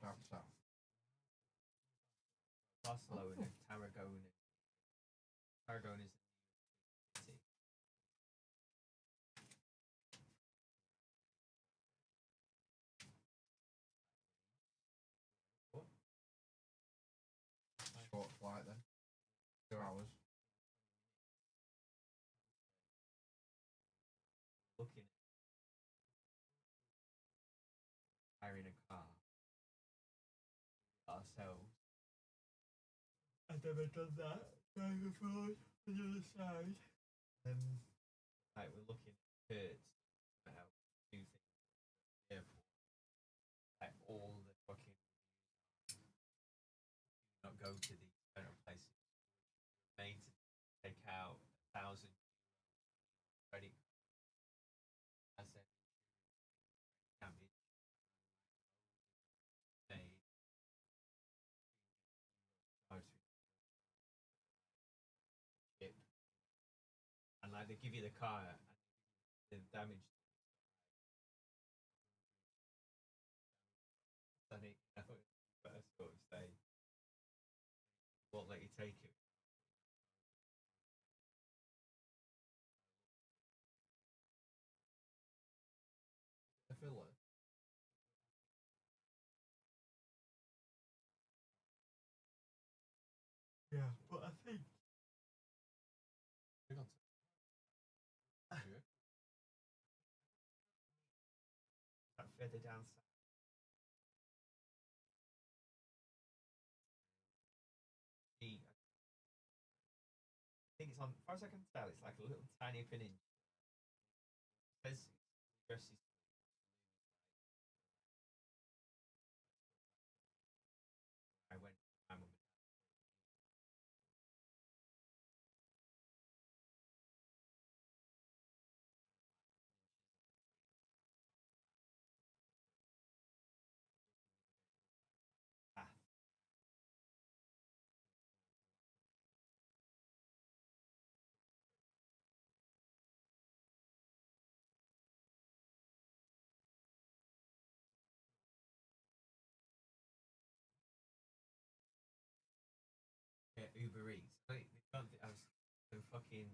down south. Barcelona, Tarragona. Tarragona is the city. What? Short flight then. 2 hours. Looking at hiring a car ourselves. I've never done that. Driving forward on the other side. Like we're looking at Kurtz, how do things at the airport. Like all the fucking not go to these kind of places. Made to take out 1,000 credit as a damage made. Ship. And like they give you the car and the damage. I think first sort of say won't let you take it. The filler. Yeah, but I think Hang on. that further down south. I think it's on, as far as I can tell, it's like a little tiny peninsula. It says university. I went with my mum and dad. Ah, yeah, Uber Eats. Like, I was so fucking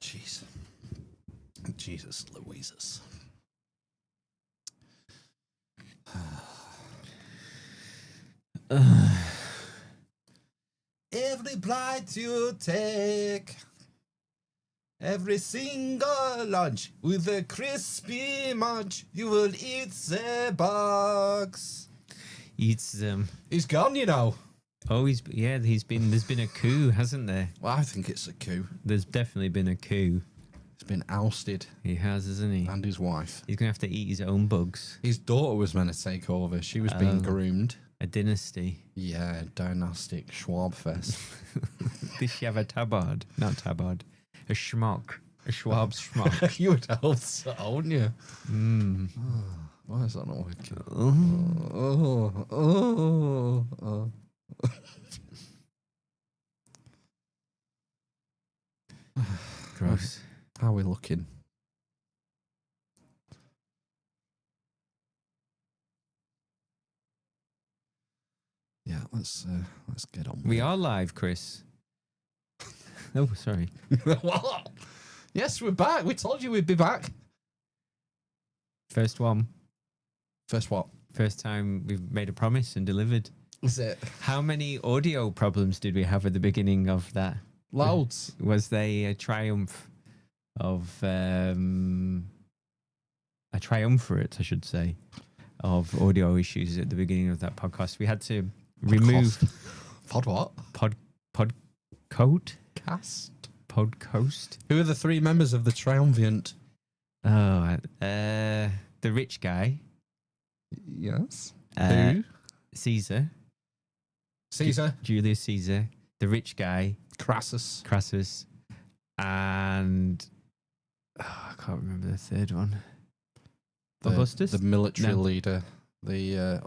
Jeez. Jesus Louises. Every bite you take, every single lunch with a crispy munch, you will eat the bugs. Eats He's gone, you know. Oh, there's been a coup, hasn't there? Well, I think it's a coup. There's definitely been a coup. He's been ousted. He has, hasn't he? And his wife. He's gonna have to eat his own bugs. His daughter was meant to take over. She was being groomed. A dynasty. Yeah, dynastic Schwabfest. Did she have a tabard? Not tabard. A schmuck. A Schwab's schmuck. You would hope so, wouldn't you? Mm. Why is that not working? Oh. Gross. How are we looking? Yeah, let's get on. We are live, Chris. Oh, sorry. What? Yes, we're back. We told you we'd be back. First one. First what? First time we've made a promise and delivered. Is it? How many audio problems did we have at the beginning of that? Loads. Was they a triumph of a triumvirate, I should say, of audio issues at the beginning of that podcast? We had to remove Pod what? Podcode? Cast. Podcast? Who are the three members of the triumvirate? Oh, the rich guy. Yes. Who? Caesar. Caesar. Julius Caesar. The rich guy. Crassus. And I can't remember the third one. Augustus? The military leader. The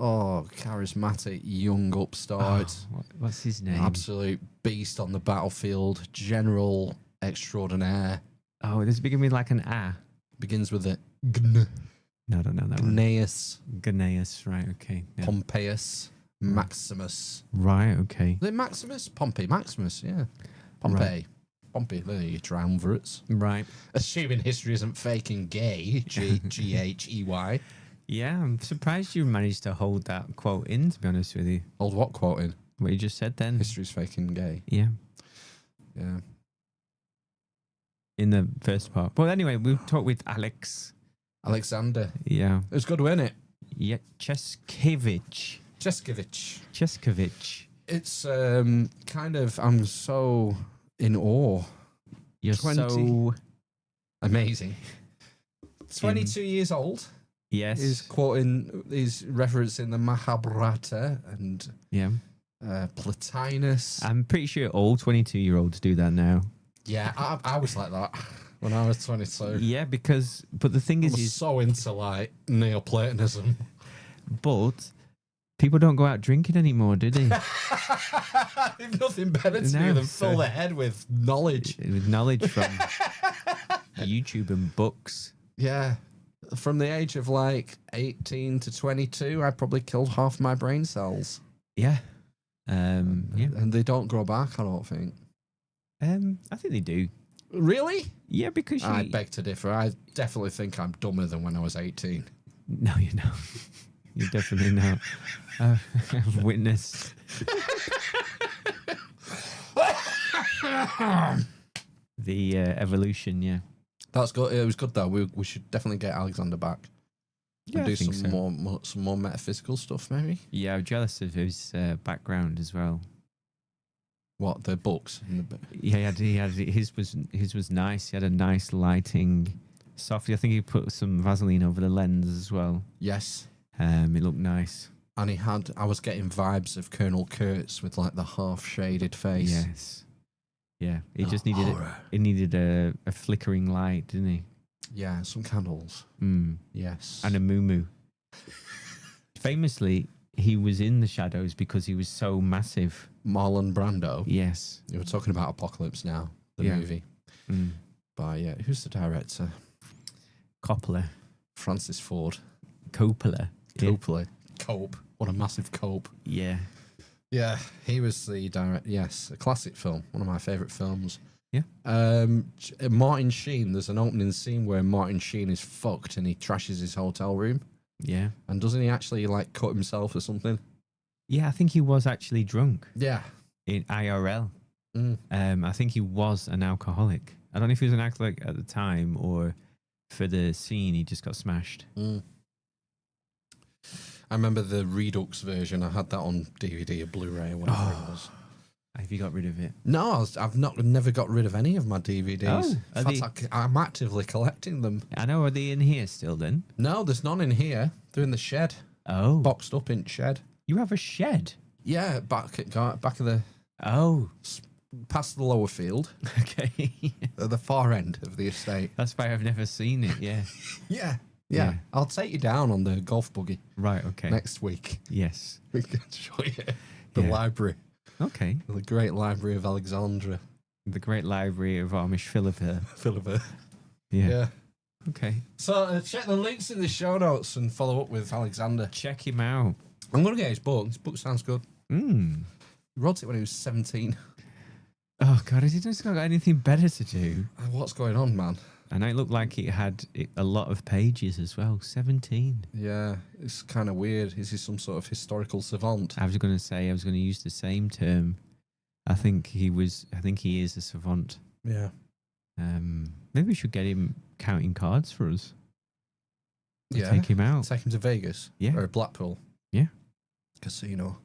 charismatic young upstart. What's his name? Absolute beast on the battlefield. General extraordinaire. Oh, does it begin with like an A? Begins with a No, I don't know that one. Gnaeus, right, okay. Yeah. Pompeius. Maximus. Right, okay. Is it Maximus? Pompey. Maximus, yeah. Pompey. Right. Pompey, they're your triumvirates. Right. Assuming history isn't fake and gay. G-H-E-Y. Yeah, I'm surprised you managed to hold that quote in, to be honest with you. Hold what quote in? What you just said then. History's fake and gay. Yeah. Yeah. In the first part. Well, anyway, we've talked with Alexander. Yeah. It was good, wasn't it? Yeah, Cheskevich. It's kind of, I'm so in awe. You're 20. so Amazing. 22 years old. Yes. He's referencing the Mahabharata and Plotinus. I'm pretty sure all 22-year-olds do that now. Yeah, I was like that when I was 22. Yeah, but the thing I is, was so into like Neoplatonism. But people don't go out drinking anymore, do they? They've nothing better to do than fill their head with knowledge. With knowledge from YouTube and books. Yeah. From the age of like 18 to 22, I probably killed half my brain cells. Yeah. Yeah. And they don't grow back, I don't think. I think they do. Really? Yeah, because I beg to differ. I definitely think I'm dumber than when I was 18. No, you're not. You're definitely not. I've witnessed the evolution, yeah. That's good. It was good though. We should definitely get Alexander back. Yeah, and do I think some more metaphysical stuff, maybe. Yeah, I'm jealous of his background as well. What, the books? Yeah, he had his was nice. He had a nice lighting, softly. I think he put some Vaseline over the lens as well. Yes. It looked nice. And I was getting vibes of Colonel Kurtz with like the half shaded face. Yes. Yeah, he just needed a flickering light, didn't he? Yeah, some candles. Mm. Yes. And a moo-moo. Famously, he was in the shadows because he was so massive. Marlon Brando. Yes. You were talking about Apocalypse Now, the movie. Mm. By, who's the director? Coppola. Francis Ford. Coppola. Coppola. Cope. What a massive cope. Yeah. Yeah, he was the director. Yes, a classic film. One of my favourite films. Martin Sheen, there's an opening scene where Martin Sheen is fucked and he trashes his hotel room. Yeah. And doesn't he actually like cut himself or something? Yeah, I think he was actually drunk Yeah. in IRL. Mm. I think he was an alcoholic. I don't know if he was an alcoholic at the time or for the scene he just got smashed. Mm. I remember the Redux version. I had that on DVD or Blu-ray or whatever it was. Have you got rid of it? No, I've never got rid of any of my DVDs. Oh, In fact, I'm actively collecting them. I know. Are they in here still then? No, there's none in here. They're in the shed, Oh. boxed up in shed. You have a shed? Yeah, back of the Oh. past the lower field, Okay. at the far end of the estate. That's why I've never seen it, yeah. Yeah. Yeah. I'll take you down on the golf buggy Right, okay. next week. Yes. We can show you the Yeah. library, Okay. the great library of Alexandria. The Great Library of Amish Philippa. Yeah. Okay. So check the links in the show notes and follow up with Alexander. Check him out. I'm going to get his book. His book sounds good. Mm. He wrote it when he was 17. Oh, God, has he just not got anything better to do? What's going on, man? And it looked like it had a lot of pages as well. 17. Yeah, it's kind of weird. Is he some sort of historical savant? I was going to use the same term. I think he is a savant. Yeah. Maybe we should get him counting cards for us. Yeah. Take him out. Take him to Vegas? Yeah. Or Blackpool? Yeah. Casino.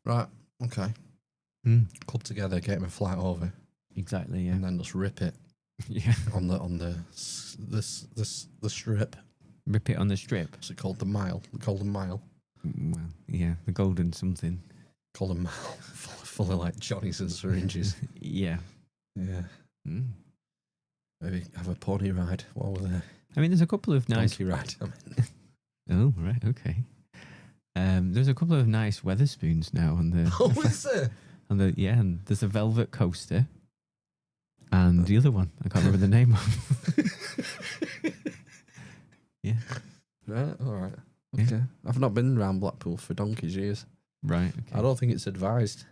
Right, okay. Mm. Club together, get him a flight over, Exactly, yeah. and then just rip it Yeah. on the strip. Rip it on the strip. What's it called? The Mile? The Golden Mile? Well, yeah, the golden something. Golden Mile. full of like Johnnies and syringes. Yeah. Yeah. Mm. Maybe have a pony ride while we're there. I mean, there's a couple of nice... Donkey ride. I mean. Oh, right, okay. There's a couple of nice Weatherspoons now on the... Oh, is there? And there's a Velvet Coaster. And the other one, I can't remember the name of. Yeah. Right, all right. Yeah. Okay. I've not been around Blackpool for donkey's years. Right, okay. I don't think it's advised.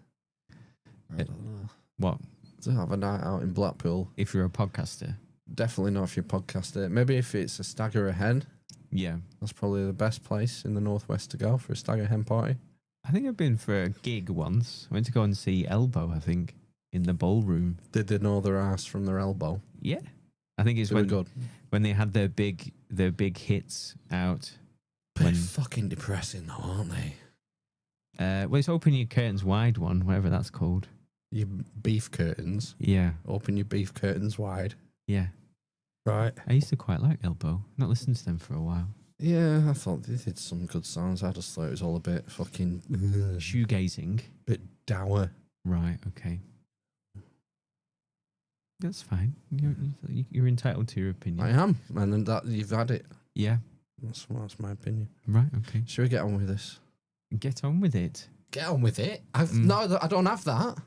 I It- don't know. What? To have a night out in Blackpool. If you're a podcaster? Definitely not if you're a podcaster. Maybe if it's a stag or a hen. Yeah. That's probably the best place in the Northwest to go for a stag or hen party. I think I've been for a gig once. I went to go and see Elbow, I think, in the ballroom. Did they know their ass from their elbow? Yeah. I think it's They were good. when they had their big hits out. They're When fucking depressing though, aren't they? well, it's Open Your Curtains Wide one, whatever that's called. Your beef curtains. Yeah. Open your beef curtains wide. Yeah. Right. I used to quite like Elbow. Not listened to them for a while. Yeah, I thought they did some good songs. I just thought it was all a bit fucking... Shoegazing. bit dour. Right, okay. That's fine. You're entitled to your opinion. I am. And then that you've had it. Yeah. That's my opinion. Right, okay. Should we get on with this? Get on with it. Get on with it? Mm. No, I don't have that.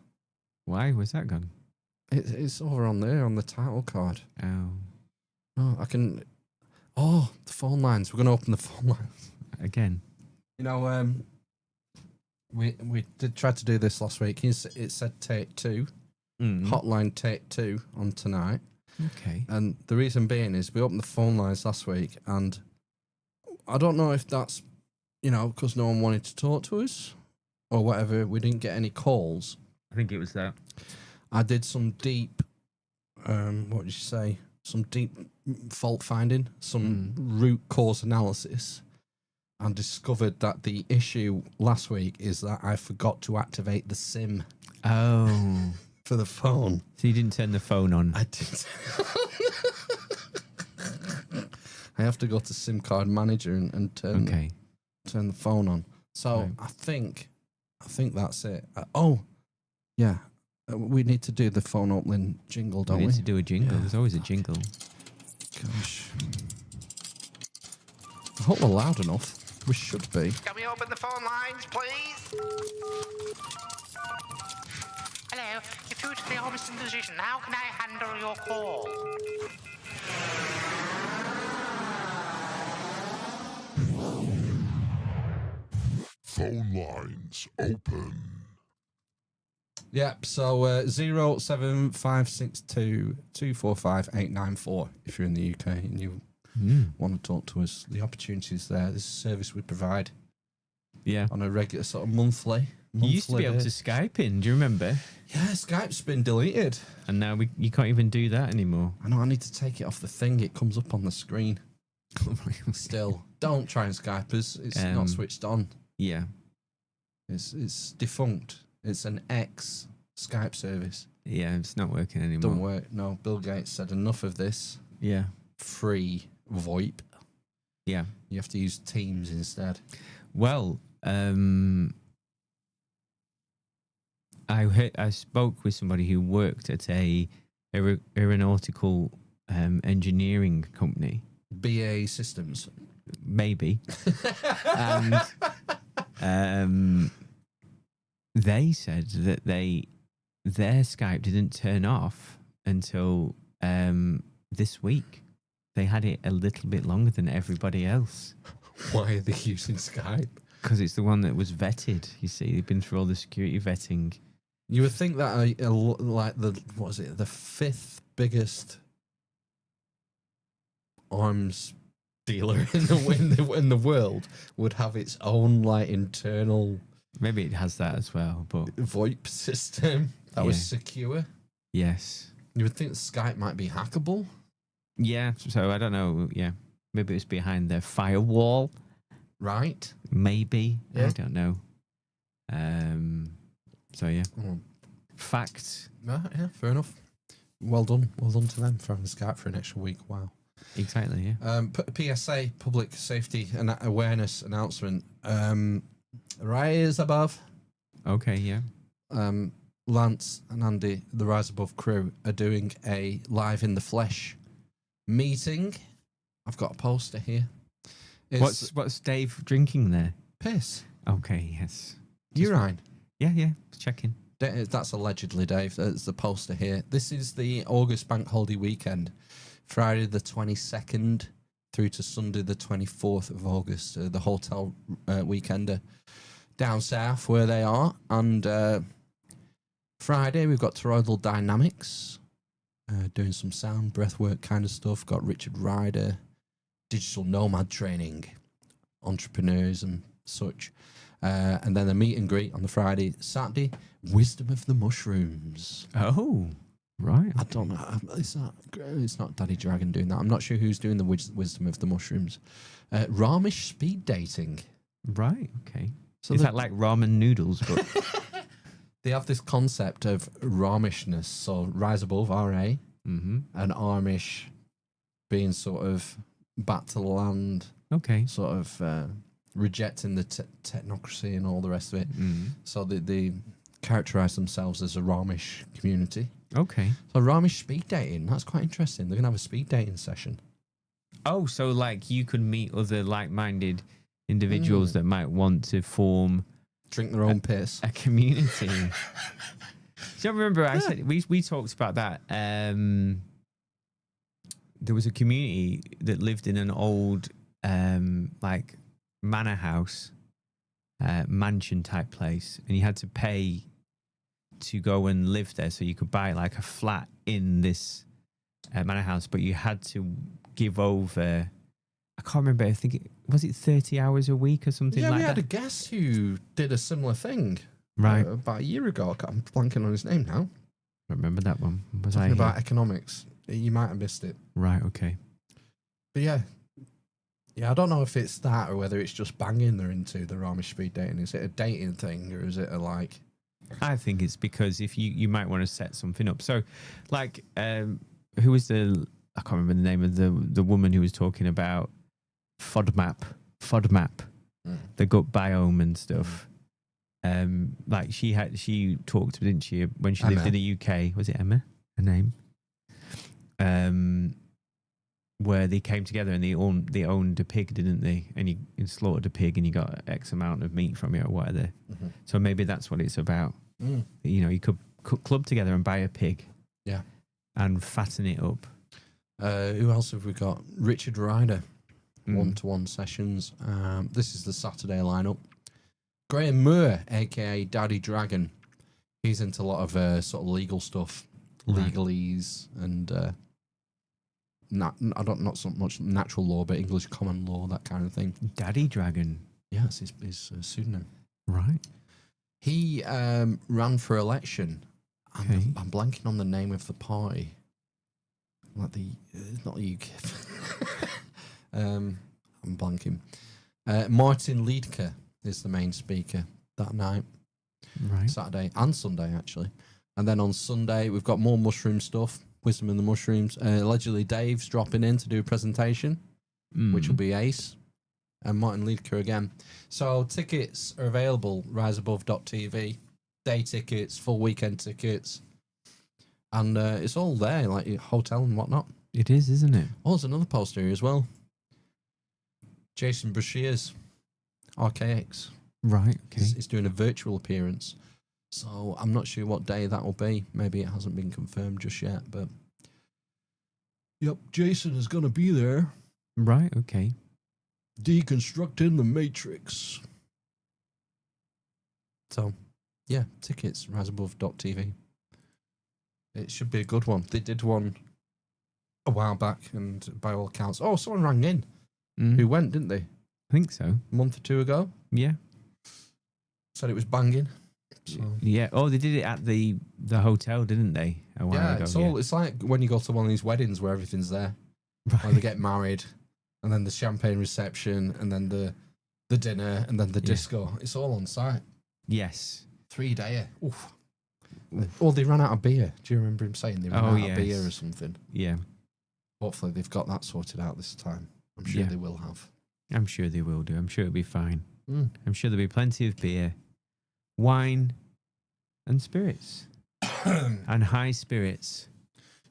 Why? Where's that gone? It's over on there on the title card. Oh. Oh, I can... Oh, the phone lines. We're going to open the phone lines. Again. You know, we did try to do this last week. It said take 2. Hotline take 2 on tonight. Okay. And the reason being is we opened the phone lines last week, and I don't know if that's, because no one wanted to talk to us or whatever. We didn't get any calls. I think it was that. I did some deep, what did you say? Some deep fault finding, some root cause analysis, and discovered that the issue last week is that I forgot to activate the SIM Oh. for the phone. So you didn't turn the phone on? I did. I have to go to SIM card manager and turn the phone on. So Right. I think that's it. Yeah. We need to do the phone opening jingle, don't We we? need to do a jingle. Yeah. There's always a jingle. Gosh. I hope we're loud enough. We should be. Can we open the phone lines, please? Hello, you're through to the Amish Division. How can I handle your call? Phone lines open. Yep. So 07562 245 if you're in the UK and you want to talk to us. The opportunity's there. This is a service we provide. Yeah. On a regular sort of monthly. You used to be able to Skype in. Do you remember? Yeah, Skype's been deleted. And now you can't even do that anymore. I know. I need to take it off the thing. It comes up on the screen. Still, don't try and Skype us. It's not switched on. Yeah. It's defunct. It's an ex Skype service. Yeah, it's not working anymore. Don't work. No, Bill Gates said enough of this. Yeah. Free VoIP. Yeah. You have to use Teams instead. Well, I spoke with somebody who worked at a aeronautical engineering company. BA Systems. Maybe. And they said that their Skype didn't turn off until this week. They had it a little bit longer than everybody else. Why are they using Skype? Because it's the one that was vetted. You see, they've been through all the security vetting. You would think that like the fifth biggest arms dealer in the world would have its own like internal. Maybe it has that as well, but VoIP system that was secure. Yes, you would think Skype might be hackable. Yeah, so I don't know. Yeah, maybe it's behind their firewall. Right. Maybe. Yeah. I don't know. So yeah. Oh. Fact. Yeah, fair enough. Well done to them for having Skype for an extra week. Wow. Exactly. Yeah. PSA, public safety and awareness announcement. Rise Above. Okay. Yeah. Lance and Andy, the Rise Above crew, are doing a live in the flesh meeting. I've got a poster here. What's Dave drinking there? Piss. Okay. Yes. Urine. Yeah. Checking. That's allegedly, Dave. That's the poster here. This is the August Bank Holiday weekend, Friday the 22nd through to Sunday the 24th of August. The hotel weekender down south where they are. And Friday we've got Toroidal Dynamics doing some sound, breathwork kind of stuff. Got Richard Ryder, digital nomad training, entrepreneurs and such. And then the meet and greet on the Friday. Saturday, Wisdom of the Mushrooms. Oh, right. I don't know. It's not Daddy Dragon doing that. I'm not sure who's doing the Wisdom of the Mushrooms. Ramesh speed dating. Right. Okay. So is that like ramen noodles? But they have this concept of Ramishness. So rise above RA, and Amish being sort of back to the land. Okay. Sort of rejecting the technocracy and all the rest of it. So they characterize themselves as a Ramish community. Okay. So Ramish speed dating, that's quite interesting. They're going to have a speed dating session. Oh, so like you could meet other like-minded individuals that might want to form... Drink their own piss. A community. Do you remember I said we talked about that? There was a community that lived in an old like manor house, mansion type place, and you had to pay to go and live there, so you could buy like a flat in this manor house, but you had to give over, I can't remember, I think was it 30 hours a week or something like that? Yeah, we had a guest who did a similar thing about a year ago. I'm blanking on his name now. I remember that one. Was Talking I about economics. You might have missed it. Right, okay. But yeah, I don't know if it's that or whether it's just banging they're into the Ramesh speed dating. Is it a dating thing or is it a like... I think it's because if you might want to set something up. So, like, who was I can't remember the name of the woman who was talking about FODMAP, the gut biome and stuff. Like she talked, didn't she, when she lived in the UK? Was it Emma? Her name? Where they came together and they owned a pig, didn't they? And you slaughtered a pig and you got X amount of meat from it or whatever. So maybe that's what it's about. You know, you could club together and buy a pig. Yeah. And fatten it up. Who else have we got? Richard Ryder, one-to-one sessions. This is the Saturday lineup. Graham Moore, a.k.a. Daddy Dragon. He's into a lot of sort of legal stuff, Right. legalese, and not so much natural law, but English common law, that kind of thing. Daddy Dragon. Yeah, it's his pseudonym. Right. He ran for election. And Okay. I'm blanking on the name of the party. Like it's not the UKIP. I'm blanking. Martin Liedtke is the main speaker that night. Right. Saturday and Sunday, actually. And then on Sunday, we've got more mushroom stuff. Wisdom and the Mushrooms. Allegedly, Dave's dropping in to do a presentation, which will be ace. And Martin Liedtke again. So tickets are available, riseabove.tv. Day tickets, full weekend tickets. And it's all there, like your hotel and whatnot. It is, isn't it? Oh, there's another poster here as well. Jason Brashears, RKX. Right. Okay. He's doing a virtual appearance. So I'm not sure what day that will be. Maybe it hasn't been confirmed just yet, but yep, Jason is going to be there. Right. Okay. Deconstructing the Matrix. So, yeah, tickets, riseabove.tv. It should be a good one. They did one a while back, and by all accounts, someone rang in who went, didn't they? I think so. A month or two ago. Yeah. Said it was banging. So. Yeah. Oh, they did it at the hotel, didn't they? A while ago. It's like when you go to one of these weddings where everything's there. Right. Like they get married, and then the champagne reception, and then the dinner, and then the disco. It's all on site. Yes. 3-day. Oof. Oh, they ran out of beer. Do you remember him saying they ran out of beer or something? Yeah. Hopefully they've got that sorted out this time. I'm sure they will have. I'm sure they will do. I'm sure it'll be fine. Mm. I'm sure there'll be plenty of beer, wine, and spirits. And high spirits.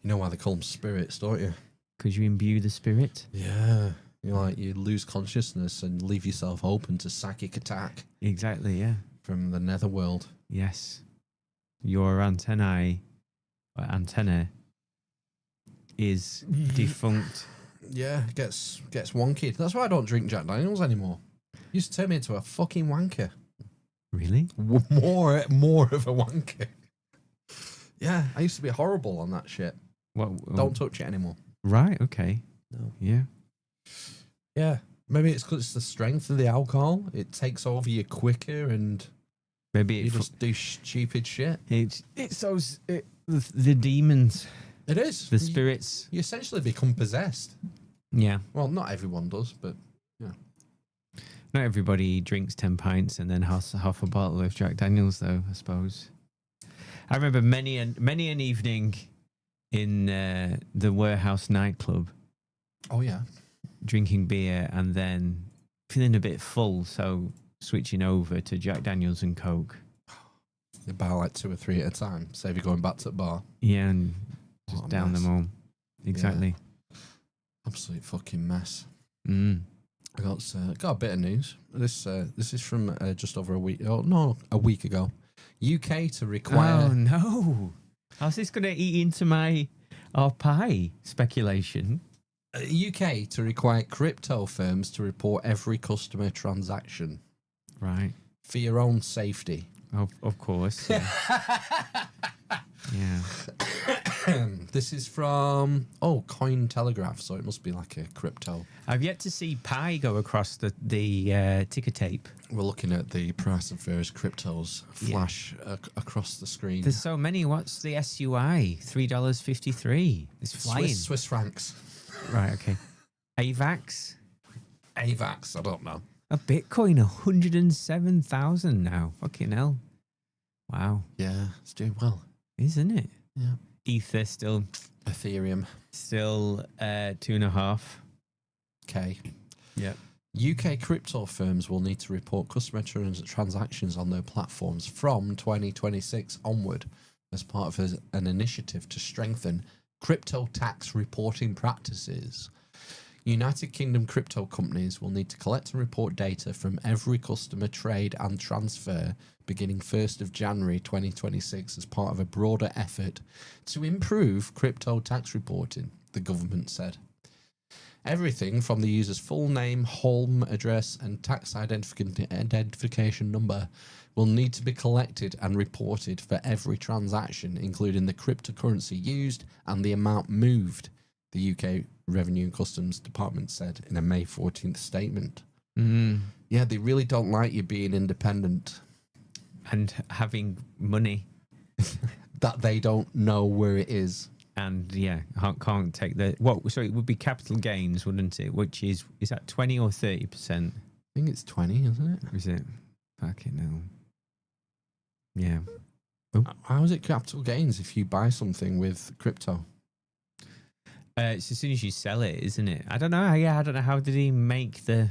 You know why they call them spirits, don't you? Because you imbue the spirit. Yeah. You lose consciousness and leave yourself open to psychic attack Exactly, yeah. from the netherworld. Yes. Your antenna is defunct. Yeah, gets wonky. That's why I don't drink Jack Daniels anymore. Used to turn me into a fucking wanker. Really? More of a wanker. Yeah, I used to be horrible on that shit. What? Don't touch it anymore. Right, okay. No. Yeah. Yeah, maybe it's because it's the strength of the alcohol. It takes over you quicker, and Maybe you just do stupid shit. it's the demons, It is. the spirits. You essentially become possessed. Yeah. Well, not everyone does, but Not everybody drinks 10 pints and then has half a bottle of Jack Daniels, though, I suppose. I remember many an evening in the Warehouse nightclub oh yeah, drinking beer and then feeling a bit full, so switching over to Jack Daniels and Coke. you buy like 2 or 3 at a time. Save you going back to the bar. Yeah, and just What a down mess. them all. Exactly. Absolute fucking mess. Mm. I got a bit of news. This is from just over a week. Oh no, a week ago. UK to require. Oh, no. How's this going to eat into our pie speculation? UK to require crypto firms to report every customer transaction Right. for your own safety. Of course. Yeah. Yeah. This is from Cointelegraph, so it must be like a crypto. I've yet to see pi go across the ticker tape. We're looking at the price of various cryptos flash across the screen. There's so many. What's the SUI? $3.53. It's flying. Swiss francs. Right, okay. AVAX? AVAX, I don't know. A Bitcoin, 107,000 now. Fucking hell. Wow. Yeah, it's doing well. Isn't it? Yeah. Ether still Ethereum. 2.5. Okay. Yeah. UK crypto firms will need to report customer transactions on their platforms from 2026 onward as part of an initiative to strengthen crypto tax reporting practices. United Kingdom crypto companies will need to collect and report data from every customer trade and transfer beginning 1st of January 2026 as part of a broader effort to improve crypto tax reporting, the government said. Everything from the user's full name, home address, and tax identification number will need to be collected and reported for every transaction, including the cryptocurrency used and the amount moved, the UK Revenue and Customs Department said in a May 14th statement. Yeah, they really don't like you being independent. And having money. That they don't know where it is. And yeah, can't take the... So it would be capital gains, wouldn't it? Which is that 20 or 30%? I think it's 20, isn't it? Is it? Fucking hell. Yeah. How is it capital gains if you buy something with crypto? It's as soon as you sell it, isn't it? I don't know. Yeah, I don't know. How did he make the...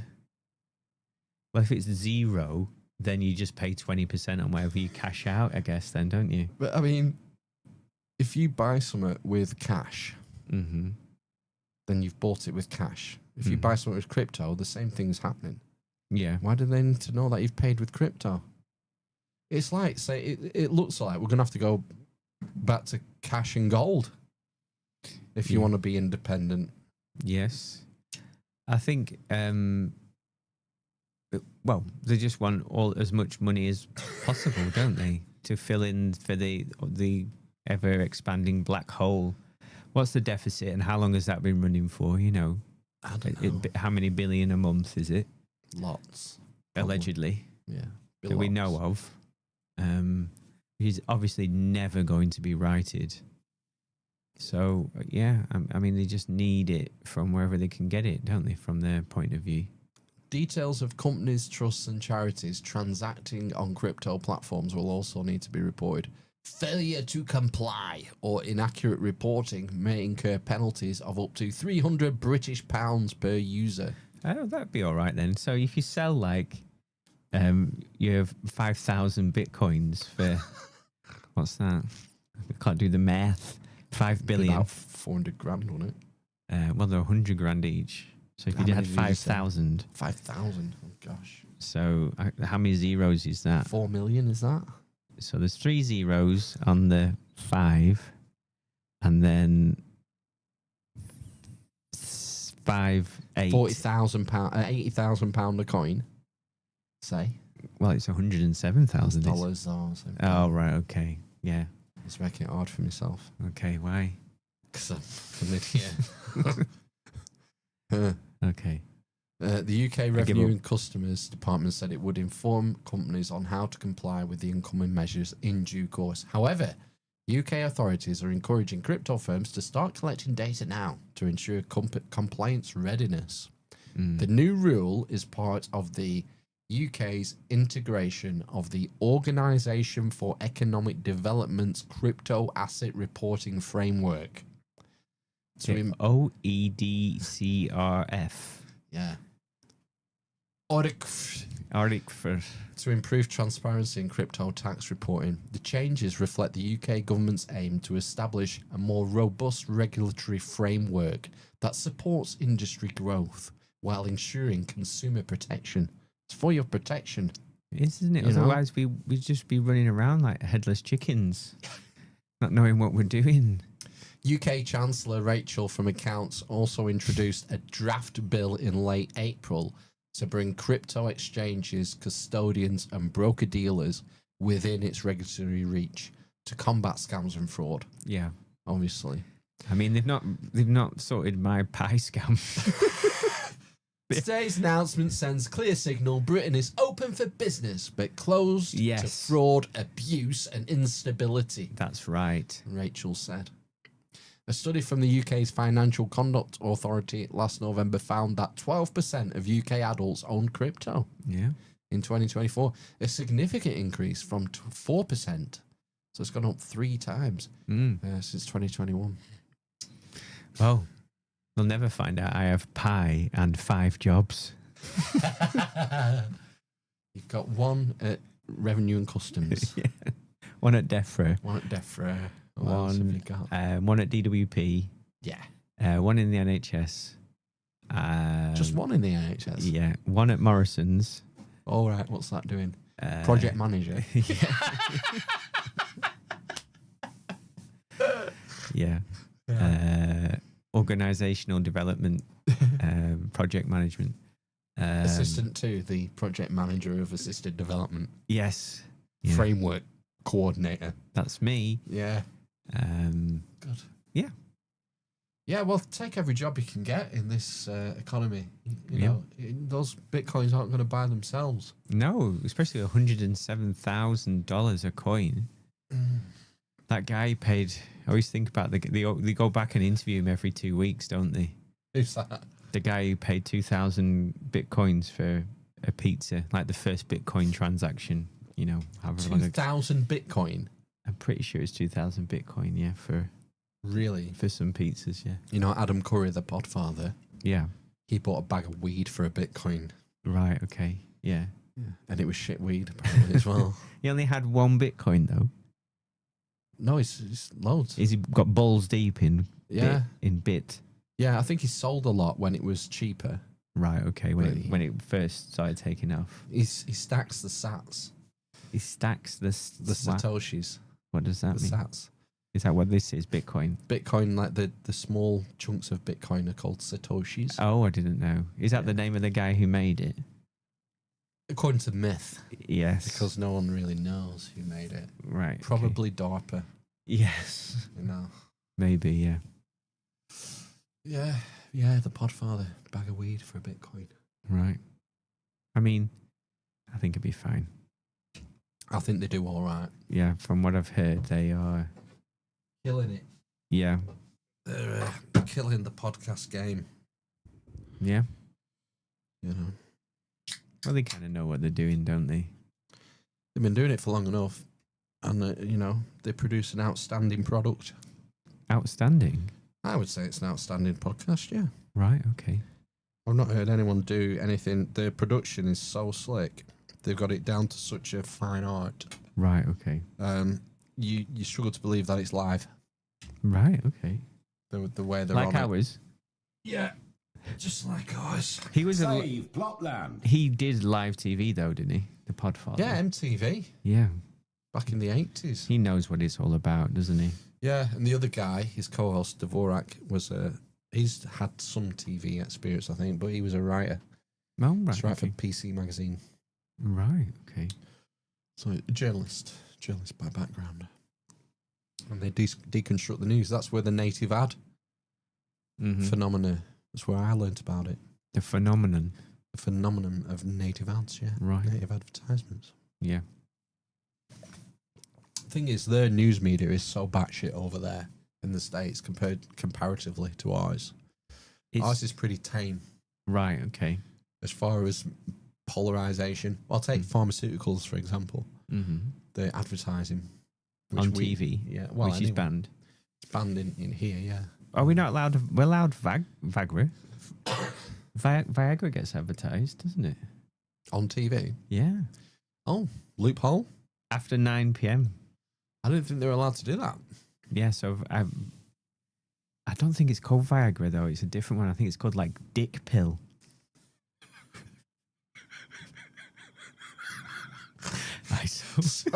Well, if it's 0, then you just pay 20% on whatever you cash out, I guess, then, don't you? But, I mean, if you buy something with cash, then you've bought it with cash. If you buy something with crypto, the same thing's happening. Yeah. Why do they need to know that you've paid with crypto? It's like, say, it looks like we're going to have to go back to cash and gold if you want to be independent. Yes. I think, well, they just want as much money as possible, don't they? To fill in for the ever-expanding black hole. What's the deficit and how long has that been running for, you know? I don't know. How many billion a month is it? Lots. Allegedly. Yeah. That we know of. Which is obviously never going to be righted. So, yeah, I mean, they just need it from wherever they can get it, don't they, from their point of view? Details of companies, trusts and charities transacting on crypto platforms will also need to be reported. Failure to comply or inaccurate reporting may incur penalties of up to £300 per user. Oh, that'd be all right then. So if you sell like you have 5,000 bitcoins for what's that? I can't do the math. 5 billion. About 400 grand on it. Well, they're 100 grand each. So if you had 5,000. 5,000. Oh gosh. So how many zeros is that? 4 million is that? So there's 3 zeros on the 5, and then 5, 8. £40,000, £80,000 a coin. Say. Well, it's 107,000 dollars. Oh, right. Okay. Yeah. It's making it hard for myself. Okay. Why? Because I'm an idiot. Okay. The UK Revenue and Customs Department said it would inform companies on how to comply with the incoming measures in due course. However, UK authorities are encouraging crypto firms to start collecting data now to ensure compliance readiness. The new rule is part of the UK's integration of the Organisation for Economic Development's crypto asset reporting framework. OEDCRF. Yeah. To improve transparency in crypto tax reporting, the changes reflect the UK government's aim to establish a more robust regulatory framework that supports industry growth while ensuring consumer protection. It's for your protection. Isn't it? Otherwise, we'd just be running around like headless chickens, not knowing what we're doing. UK Chancellor Rachel from Accounts also introduced a draft bill in late April to bring crypto exchanges, custodians and broker-dealers within its regulatory reach to combat scams and fraud. Yeah. Obviously. I mean, they've not sorted my pie scam. Today's announcement sends clear signal Britain is open for business but closed to fraud, abuse and instability. That's right. Rachel said. A study from the UK's Financial Conduct Authority last November found that 12% of UK adults own crypto. Yeah. In 2024, a significant increase from 4%. So it's gone up 3 times since 2021. Well, they'll never find out I have pie and 5 jobs. You've got one at Revenue and Customs. Yeah. One at DEFRA. One at DEFRA. One at DWP. Yeah. One in the NHS. Just one in the NHS? Yeah. One at Morrison's. All right. What's that doing? Project manager. Yeah. Organisational development, project management. Assistant to the project manager of assisted development. Yes. Yeah. framework coordinator. That's me. Yeah. Good. Yeah. Yeah, well, take every job you can get in this economy. You Yeah. know, those bitcoins aren't going to buy themselves. No, especially $107,000 a coin. That guy paid. I always think about they go back and interview him every 2 weeks, don't they? Who's that? The guy who paid 2,000 bitcoins for a pizza, like the first Bitcoin transaction. You know, however long ago. 2,000 bitcoin? I'm pretty sure it's 2,000 bitcoin. Yeah, Really? for some pizzas. Yeah. You know, Adam Curry, the podfather, Yeah. he bought a bag of weed for a bitcoin. Right. Okay. Yeah. And it was shit weed, apparently, as well. He only had one bitcoin though. No, it's loads. He's got balls deep in Yeah. bit. Yeah, I think he sold a lot when it was cheaper. Right. Okay. Really? When it first started taking off, He stacks the sats, he stacks the satoshis, What does that the mean? sats. Is that what this is? Bitcoin. Bitcoin, like the small chunks of Bitcoin are called satoshis. Oh, I didn't know. Is that the name of the guy who made it? According to myth, Yes. because no one really knows who made it. Right. okay. Probably DARPA, Yes. you know. Maybe. Yeah. Yeah, the podfather, bag of weed for a Bitcoin. Right. I mean, I think it'd be fine. I think they do all right. Yeah. From what I've heard, they are. Killing it. Yeah. They're killing the podcast game, Yeah. you know. Well, they kind of know what they're doing, don't they? They've been doing it for long enough. And, you know, they produce an outstanding product. Outstanding. I would say it's an outstanding podcast, yeah. Right. Okay. I've not heard anyone do anything. The production is so slick. They've got it down to such a fine art. Right. Okay. You struggle to believe that it's live. Right. Okay. The way they're Like on it. ours. Yeah, just like ours. He was Save Plotland. He did live TV though, didn't he? The Podfather. Yeah, MTV Yeah. back in the 80s. He knows what it's all about, doesn't he? Yeah, and the other guy, his co-host Dvorak, he's had some TV experience, I think, but he was a writer. Oh, right. He's write for okay. PC Magazine. Right. Okay. So a journalist by background. And they deconstruct the news. That's where the native ad Mhm. phenomena, that's where I learnt about it. The phenomenon. The phenomenon of native ads, yeah. Right. Native advertisements. Yeah. Thing is, their news media is so batshit over there in the States comparatively to ours. Ours is pretty tame Right. Okay. as far as polarization. Well, take pharmaceuticals, for example. Mm-hmm. The advertising. On TV. Yeah, well, which is banned. It's banned in here, yeah. Are we not allowed? We're allowed Viagra. Viagra gets advertised, doesn't it? On TV. Yeah. Oh, loophole. After 9 p.m. I didn't think they were allowed to do that. Yeah. So I don't think it's called Viagra though. It's a different one. I think it's called like Dick Pill. Right. So,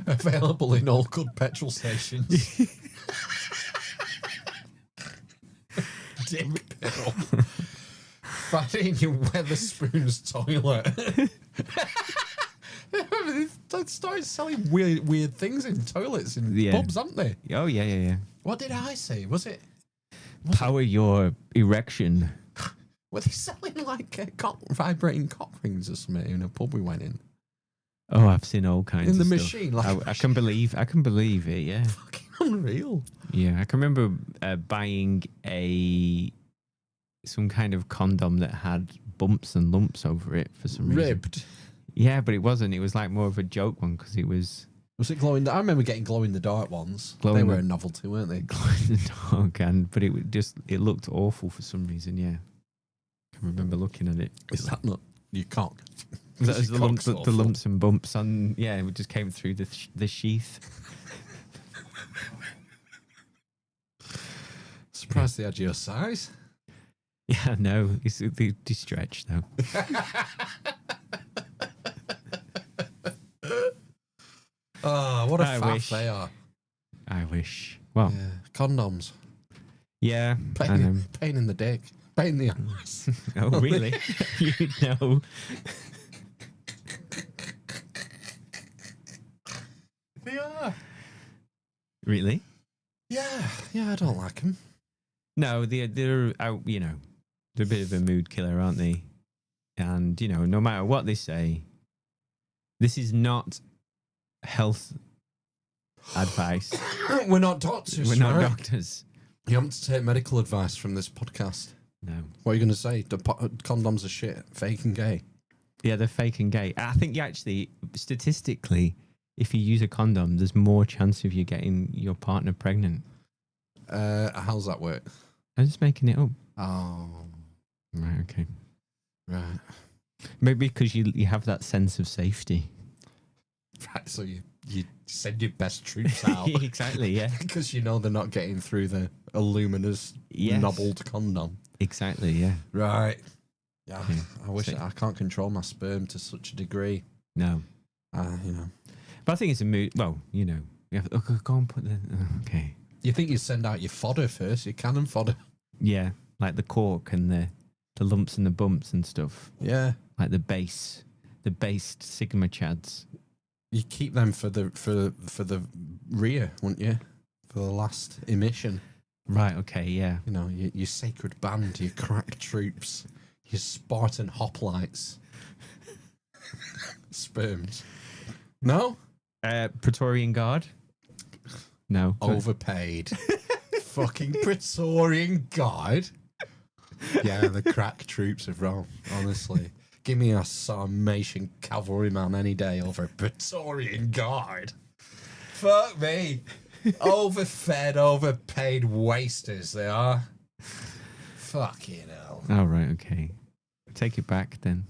available in all good petrol stations. Dick pill. Find it in your Weatherspoon's toilet. They started selling weird things in toilets in pubs, haven't they? Oh yeah. What did I say? Was it? Power your erection. Were they selling like vibrating cock rings or something in a pub we went in? Oh, I've seen all kinds In the of machine, stuff. like I can believe it. Yeah. fucking unreal. Yeah, I can remember buying some kind of condom that had bumps and lumps over it for some reason. Ribbed. Yeah, but it wasn't. It was like more of a joke one because it was Was it glowing? I remember getting glow in the dark ones. Glow They in were the- a novelty, weren't they? glowing in the dark, but it looked awful for some reason. Yeah, I can remember looking at it. Is that not your cock? That was Your the cock's lumps, the awful. lumps and bumps on. Yeah, it just came through the sheath. Surprised they had your size. Yeah, no, they stretch though. Oh, what a I faff wish. they are. I wish. Well, Yeah. Condoms. yeah, I know. Pain in the dick. Pain in the ass. Oh, really? You know. They are. Really? Yeah, I don't like them. No, they're out. You know, they're a bit of a mood killer, aren't they? And you know, no matter what they say, this is not health advice. We're not doctors. We're not right? doctors. You haven't to take medical advice from this podcast. No. What are you going to say? Condoms are shit, fake and gay. Yeah, they're fake and gay. I think you actually, statistically, if you use a condom, there's more chance of you getting your partner pregnant. How's that work? I'm just making it up. Oh, Right, okay. right. Maybe because you have that sense of safety. Right, so you send your best troops out. Exactly, yeah. Because you know they're not getting through the aluminous, nobbled condom. Exactly, yeah. Right. Yeah, Yeah. I wish So- I can't control my sperm to such a degree. No. You know. But I think it's a mood. Well, you know. You have, go and put the. Okay. You think you send out your fodder first, your cannon fodder? Yeah, like the cork and the lumps and the bumps and stuff. Yeah. Like the based Sigma chads. You keep them for the rear, wouldn't you? For the last emission. Right, okay, yeah. You know, your sacred band, your crack troops, your Spartan hoplites. Sperms. No? Praetorian Guard? No. Overpaid. Fucking Praetorian Guard. Yeah, the crack troops of Rome, honestly. Give me a Sarmatian cavalryman any day over a Praetorian Guard. Fuck me. Overfed, overpaid wasters they are. Fucking hell. Oh, right, okay. Take it back then.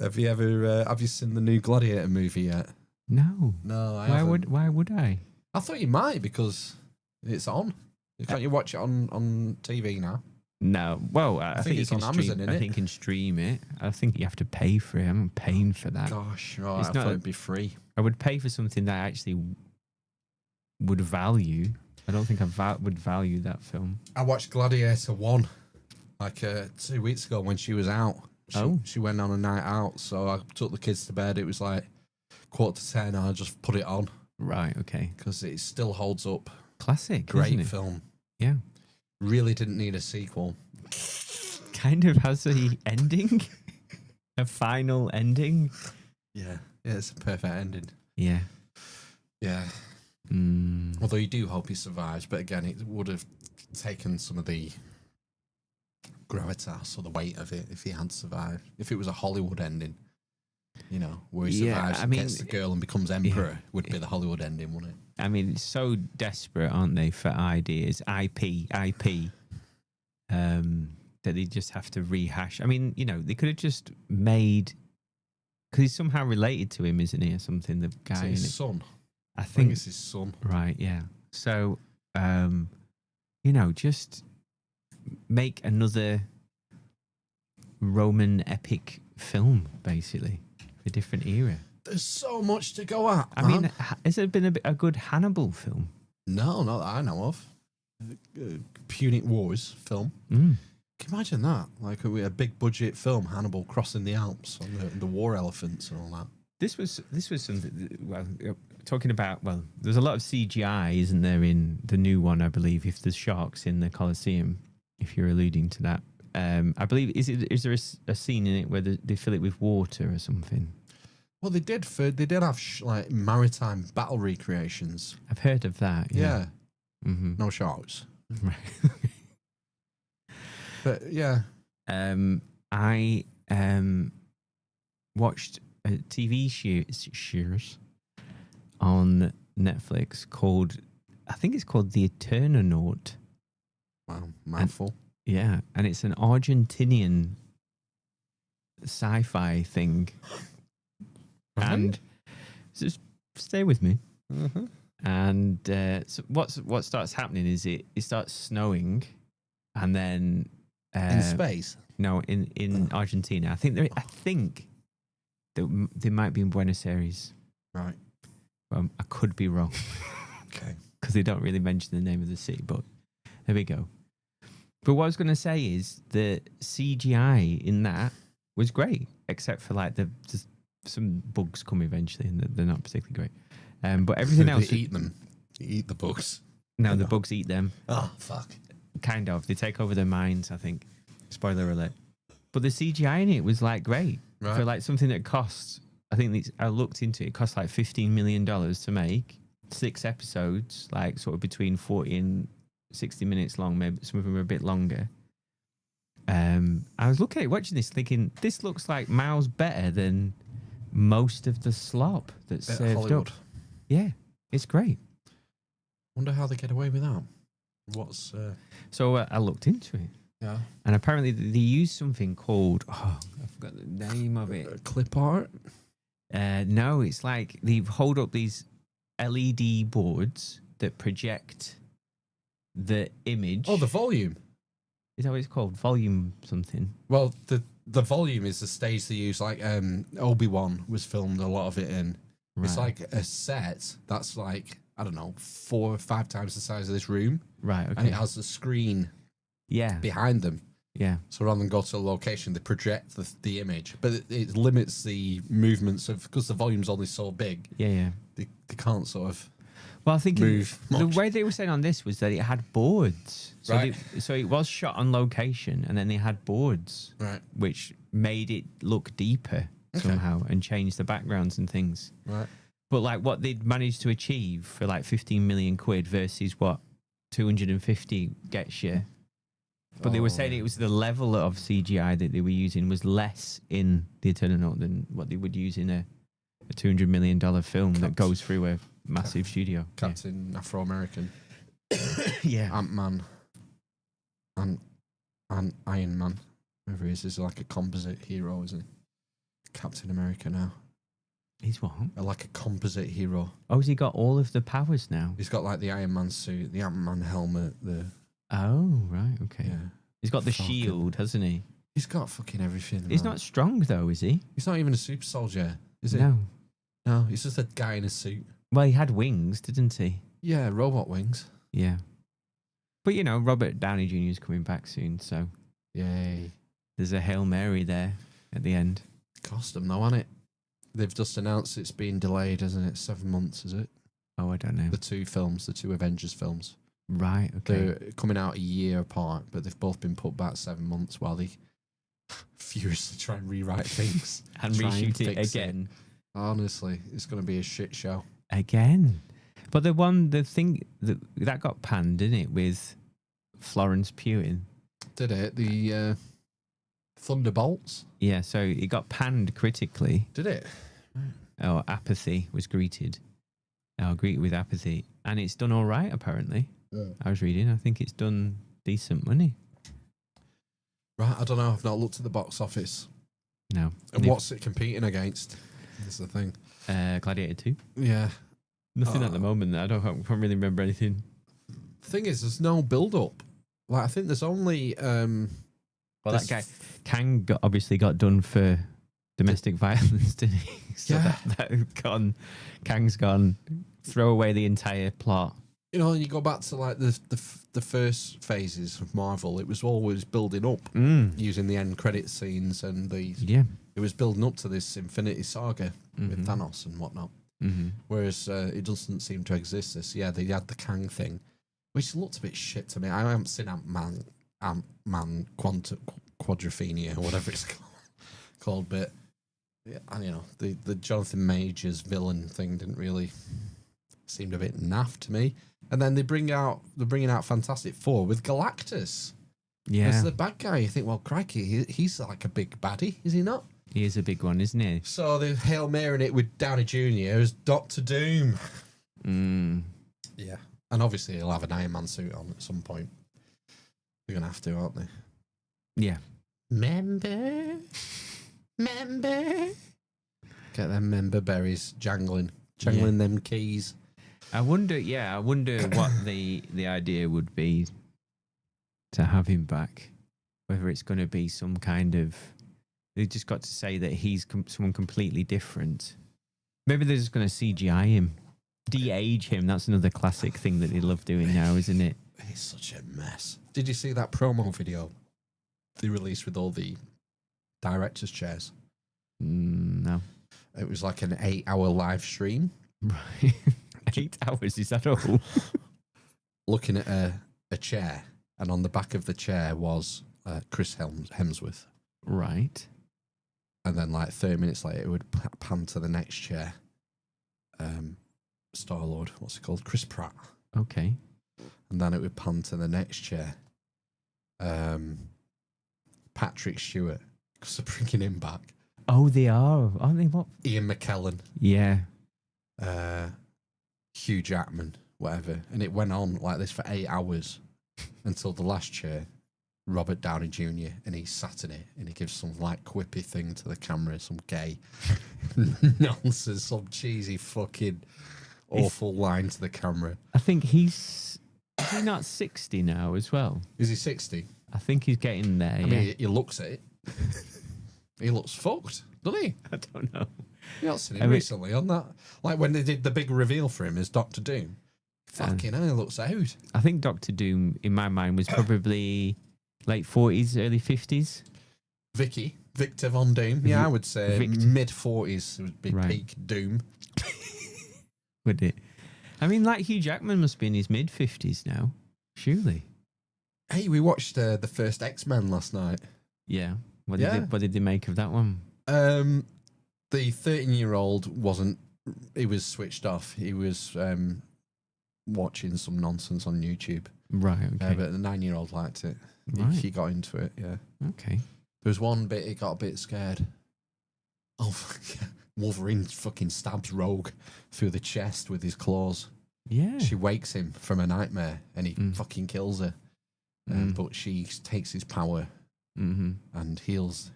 Have you seen the new Gladiator movie yet? No. No, I Why haven't. why would I? I thought you might because it's on. Can't you watch it on TV now? No. Well, I think it's you on can Amazon, stream, innit? I think you can stream it. I think you have to pay for it. I'm paying for that. Gosh, right, It's I not thought a- it'd be free. I would pay for something that I actually would value. I don't think I would value that film. I watched Gladiator 1 like 2 weeks ago when she was out. She went on a night out, so I took the kids to bed. It was like 9:45 and I just put it on Right, okay. because it still holds up. Classic, Great isn't it? film. Yeah. Really didn't need a sequel. Kind of has a ending. A final ending. Yeah, it's a perfect ending. Yeah. Yeah. Although you do hope he survives, but again, it would have taken some of the gravitas or the weight of it if he had survived. If it was a Hollywood ending, you know, where he Yeah, survives I and mean, gets the girl and becomes emperor, would be the Hollywood ending, wouldn't it? I mean, it's so desperate, aren't they, for ideas, IP, that they just have to rehash. I mean, you know, they could have just made, because he's somehow related to him, isn't he, or something? The guy, Is it in his it. son? I I think think it's his son. right, yeah. So, you know, just make another Roman epic film, basically, a different era. There's so much to go at. I man. mean, has there been a good Hannibal film? No, not that I know of. Punic Wars film. Mm. Can you imagine that? Like a big budget film, Hannibal crossing the Alps on the war elephants and all that. This was something. Well, talking about, well, there's a lot of CGI, isn't there, in the new one? I believe if there's sharks in the Colosseum, if you're alluding to that, I believe is there a scene in it where they fill it with water or something? Well, they did have like maritime battle recreations. I've heard of that. Yeah, Mm-hmm. no sharks, Right. but yeah. I watched a TV series on Netflix called, I think it's called The Eternonaut. Wow, mouthful. Yeah, and it's an Argentinian sci-fi thing. And just stay with me. Mm-hmm. And so what starts happening is it starts snowing, and then In space. no, in Argentina. I think they might be in Buenos Aires. Right. I could be wrong Okay. because they don't really mention the name of the city. But there we go. But what I was going to say is the CGI in that was great, except for like just some bugs come eventually, and they're not particularly great. But everything else, They eat them. They eat the bugs. no, the bugs eat them. Oh, fuck. Kind of. They take over their minds, I think. Spoiler alert. But the CGI in it was like great. Right. For like something that costs, I think I looked into it, it cost like $15 million to make. 6 episodes, like sort of between 40 and 60 minutes long, maybe some of them are a bit longer. I was looking at watching this thinking, this looks like miles better than most of the slop that's Bit of served Hollywood. up. Yeah, it's great. Wonder how they get away with that. What's... So I looked into it. Yeah. And apparently they use something called, I forgot the name of it. Clip art? No, it's like they hold up these LED boards that project the image. Oh, the volume. Is that what it's called? Volume something. Well, the volume is the stage they use. Like Obi-Wan was filmed a lot of it in. Right. It's like a set that's like, I don't know, 4 or 5 times the size of this room. Right, okay. And it has the screen Yeah. behind them. Yeah. So rather than go to a location, they project the image. But it limits the movements of, because the volume's only so big, Yeah. they can't sort of Well, I think move the much. way they were saying on this was that it had boards. So, Right. so it was shot on location and then they had boards, Right. which made it look deeper somehow and changed the backgrounds and things. Right. But like what they'd managed to achieve for like 15 million quid versus what 250 gets you. But they were saying it was the level of CGI that they were using was less in The Eternal than what they would use in a $200 million film that goes through a massive studio. Captain Afro-American. Yeah. Ant-Man. And Iron Man. Whoever he is like a composite hero, isn't he? Captain America now. He's what? Like a composite hero. Oh, has he got all of the powers now? He's got like the Iron Man suit, the Ant-Man helmet, Oh, right. Okay. yeah. He's got the Falcon. shield, hasn't he? He's got fucking everything. He's man. not strong, though, is he? He's not even a super soldier, is he? No. No, he's just a guy in a suit. Well, he had wings, didn't he? Yeah, robot wings. Yeah. But, you know, Robert Downey Jr. is coming back soon, so Yay. there's a Hail Mary there at the end. Cost them though, hasn't it? They've just announced it's been delayed, hasn't it? 7 months, is it? Oh, I don't know. The 2 films, the 2 Avengers films. Right, okay. They're coming out a year apart, but they've both been put back 7 months while they furiously try and rewrite things. And try reshoot it fix again. Honestly, it's going to be a shit show. Again. But the thing that got panned, didn't it, with Florence Pugh? Did it? The Thunderbolts? Yeah, so it got panned critically. Did it? Or apathy was greeted. Greeted with apathy. And it's done all right, apparently. Yeah. I was reading. I think it's done decent money. Right, I don't know. I've not looked at the box office. No. And what's it competing against? That's the thing. Gladiator 2? Yeah. Nothing at the moment. I can't really remember anything. Thing is, there's no build-up. Like, I think there's only... Well, that guy, Kang obviously got done for domestic violence, didn't he? So Yeah. Kang's gone, throw away the entire plot. You know, you go back to like the first phases of Marvel, it was always building up using the end credit scenes and it was building up to this Infinity Saga with Thanos and whatnot. Mm-hmm. Whereas it doesn't seem to exist. They had the Kang thing, which looked a bit shit to me. I haven't seen Ant-Man Quadrophenia or whatever it's called, but yeah, and you know the Jonathan Majors villain thing didn't really seemed a bit naff to me. And then they're bringing out Fantastic Four with Galactus as the bad guy. You think, well, crikey, he's like a big baddie, is he not? He is a big one, isn't he? So they're Hail Marying it with Downey Jr. as Doctor Doom. Yeah. And obviously he'll have an Iron Man suit on at some point. They're going to have to, aren't they? Yeah. Member. Get them member berries jangling them keys. I wonder what the idea would be to have him back. Whether it's going to be some kind of... They just got to say that he's someone completely different. Maybe they're just going to CGI him. De-age him. That's another classic thing that they love doing now, isn't it? He's such a mess. Did you see that promo video they released with all the director's chairs? No. It was like an 8-hour live stream Right. 8 hours, is that all? looking at a chair, and on the back of the chair was Chris Hemsworth. Right. And then, like 30 minutes later, it would pan to the next chair. Star Lord, what's it called? Chris Pratt. Okay. And then it would pan to the next chair. Patrick Stewart, because they're bringing him back. Oh, they are, aren't they? What? Ian McKellen. Yeah. Hugh Jackman, whatever. And it went on like this for 8 hours until the last chair, Robert Downey Jr., and he sat in it and he gives some like quippy thing to the camera, some gay nonsense, some cheesy fucking awful line to the camera. I think is he not 60 now as well? Is he 60? I think he's getting there. I mean, he looks at it. He looks fucked, doesn't he? I don't know. You not seen him recently on that? Like when they did the big reveal for him as Doctor Doom. Fucking hell, he looks out. I think Doctor Doom, in my mind, was probably late 40s, early 50s. Victor Von Doom. Yeah, I would say mid 40s would be peak Doom. Would it? I mean, like Hugh Jackman must be in his mid 50s now, surely. Hey, we watched the first X-Men last night. Yeah. What did they make of that one? The 13-year-old wasn't. He was switched off. He was watching some nonsense on YouTube. Right. Okay. But the 9-year-old liked it. Right. He got into it. Yeah. Okay. There was one bit he got a bit scared. Oh, yeah. Wolverine fucking stabs Rogue through the chest with his claws. Yeah. She wakes him from a nightmare and he fucking kills her. But she takes his power and heals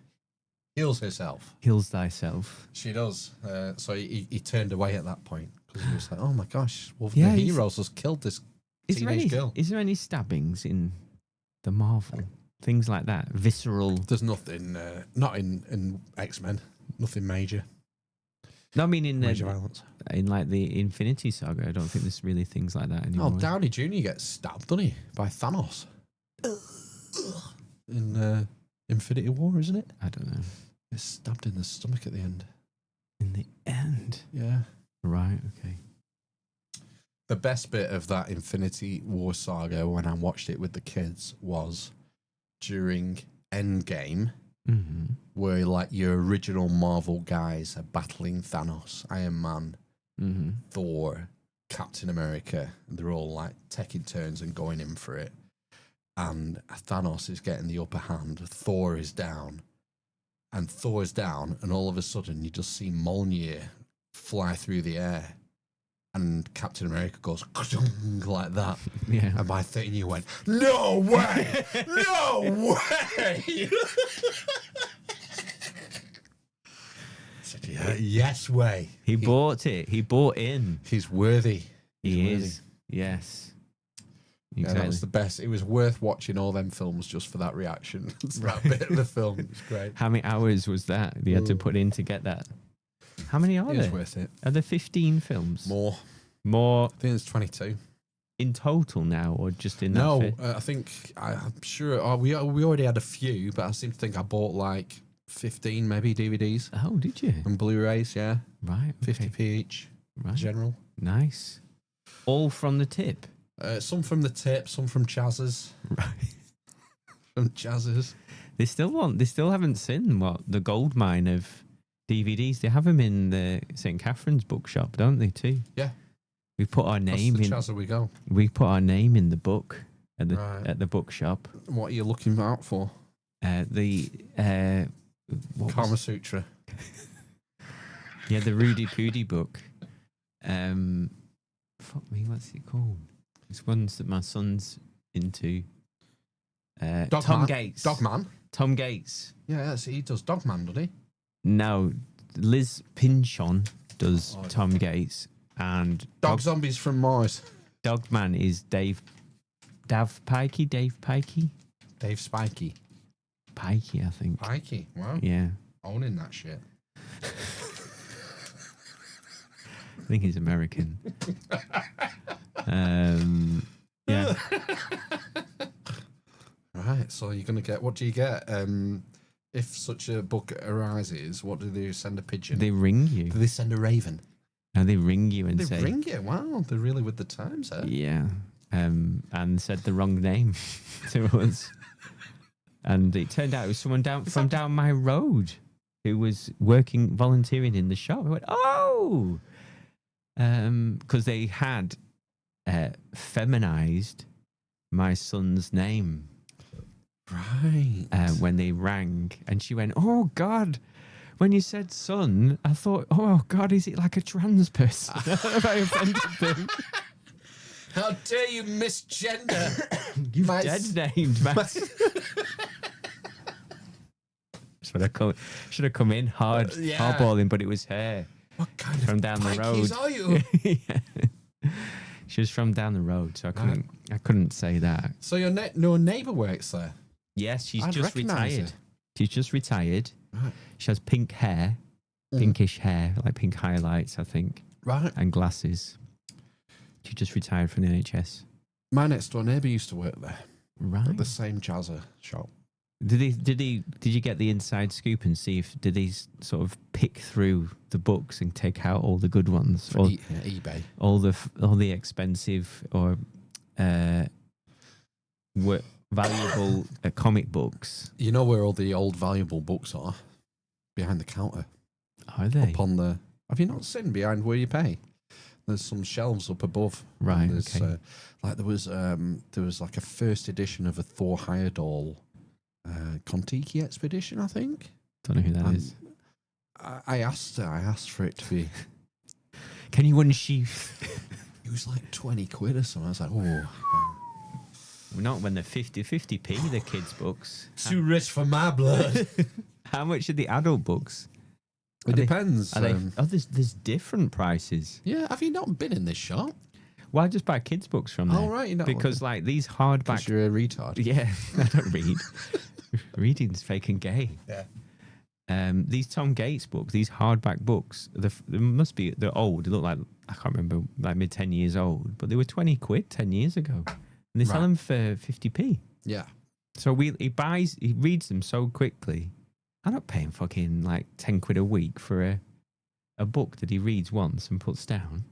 herself. Heals thyself. She does. So he turned away at that point because he was like, "Oh my gosh, the heroes just killed this teenage girl." Is there any stabbings in the Marvel? Things like that, visceral. There's nothing. Not in X-Men. Nothing major. No, I mean in Major violence. In like the Infinity Saga, I don't think there's really things like that anymore. Oh, Downey Jr. gets stabbed, doesn't he, by Thanos in Infinity War, isn't it? I don't know. Gets stabbed in the stomach at the end. In the end, Yeah. right? Okay. The best bit of that Infinity War saga when I watched it with the kids was during Endgame. Where like your original Marvel guys are battling Thanos, Iron Man, Thor, Captain America, and they're all like taking turns and going in for it. And Thanos is getting the upper hand. Thor is down, and all of a sudden you just see Mjolnir fly through the air, and Captain America goes like that. Yeah. And my thing, you went, "No way! No way!" Yes way. He bought it. He bought in. He's worthy. He is. Yes. Yeah, Exactly. that was the best. It was worth watching all them films just for that reaction. That bit of the film. It was great. How many hours was that they had to put in to get that? How many are It was there? worth it. Are there 15 films? More. More I think it's 22. in total now, or just in that? No, I think I'm sure we already had a few, but I seem to think I bought like 15 maybe DVDs Oh, did you? and Blu-rays. Yeah, Right. Okay. 50p each. Right. General. Nice. All from the tip. Some from the tip, some from Chaz's. Right. From Chaz's. They still haven't seen the gold mine of DVDs. They have them in the St. Catherine's bookshop, don't they? Too. Yeah. We put our name in. Chaz we go. We put our name in the book at the Right. at the bookshop. What are you looking out for? What Kama was- Sutra. Yeah, the Rudy Pooty book. Fuck me, what's it called? It's ones that my son's into. Tom Gates. Dogman. Tom Gates. Yeah, he does Dogman, doesn't he? No, Liz Pinchon does Oh, Tom Gates, and Dog Zombies from Mars. Dogman is Dave Pikey. Dave Pikey, Spiky. Pikey, I think. Pikey. Wow. Yeah, Owning that shit. I think he's American. Yeah. Right, so you're going to get... What do you get? If such a book arises, what do they send a pigeon? They ring you. Do they send a raven? And they ring you and They say, ring you. Wow, they're really with the times, eh? yeah, and said the wrong name to us. And it turned out it was someone from down my road who was volunteering in the shop. I went, oh, because they had feminized my son's name. Right. When they rang, and she went, oh God, when you said son, I thought, oh God, is it like a trans person? Have I offended them? How dare you misgender? You've dead named Max. Should have come in hardballing, but it was her. What kind from of down the road are you? Yeah. She was from down the road, so I couldn't say that. So your neighbour works there? Yes, she's I'd just recognise retired. her. She's just retired. Right. She has pink hair, pinkish hair, like pink highlights, I think, Right. and glasses. She just retired from the NHS. My next door neighbour used to work there. Right. At the same jazzer shop. Did you get the inside scoop and see if did he sort of pick through the books and take out all the good ones, For or eBay. all the expensive or valuable comic books? You know where all the old valuable books are? Behind the counter. Are they? Up on the... Have you not seen behind where you pay? There's some shelves up above. Right, And there's, okay. like there was like a first edition of a Thor Heyerdahl Kontiki expedition, I think. Don't know who that is. I asked for it to be... Can you unsheath? It was like 20 quid or something. I was like, oh... Not when they're 50p, the kids' books. Too rich for my blood. How much are the adult books? It depends. There's different prices. Yeah, have you not been in this shop? Well, I just buy kids' books from there. Oh, right. You're not because like these hardback... Because you're a retard. Yeah, I don't read. Reading's fake and gay. Yeah. These Tom Gates books, these hardback books, they're old. They look like, I can't remember, like mid 10 years old, but they were 20 quid 10 years ago. And they sell them for 50p. Yeah. So he reads them so quickly. I'm not paying fucking like 10 quid a week for a book that he reads once and puts down.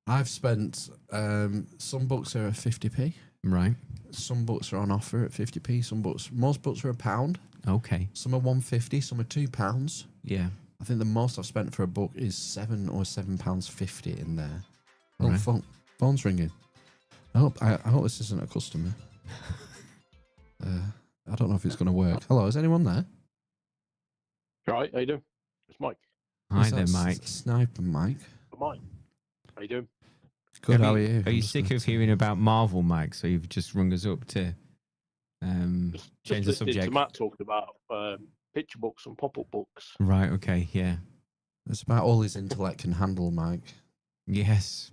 I've spent, some books are at 50p. Right. Some books are on offer at 50p. Most books are £1. Okay. Some are £1.50, some are £2. Yeah. I think the most I've spent for a book is £7 in there. Oh, Right. phone's ringing. I hope this isn't a customer. I don't know if it's going to work. Hello, is anyone there? Right, how you doing? It's Mike. Hi Is there, that Mike. Sniper Mike. Mike, how you doing? Good, how are you? Are you sick of hearing about Marvel, Mike? So you've just rung us up to change the subject. To Matt talking about picture books and pop-up books. Right, okay, yeah. It's about all his intellect can handle, Mike. Yes.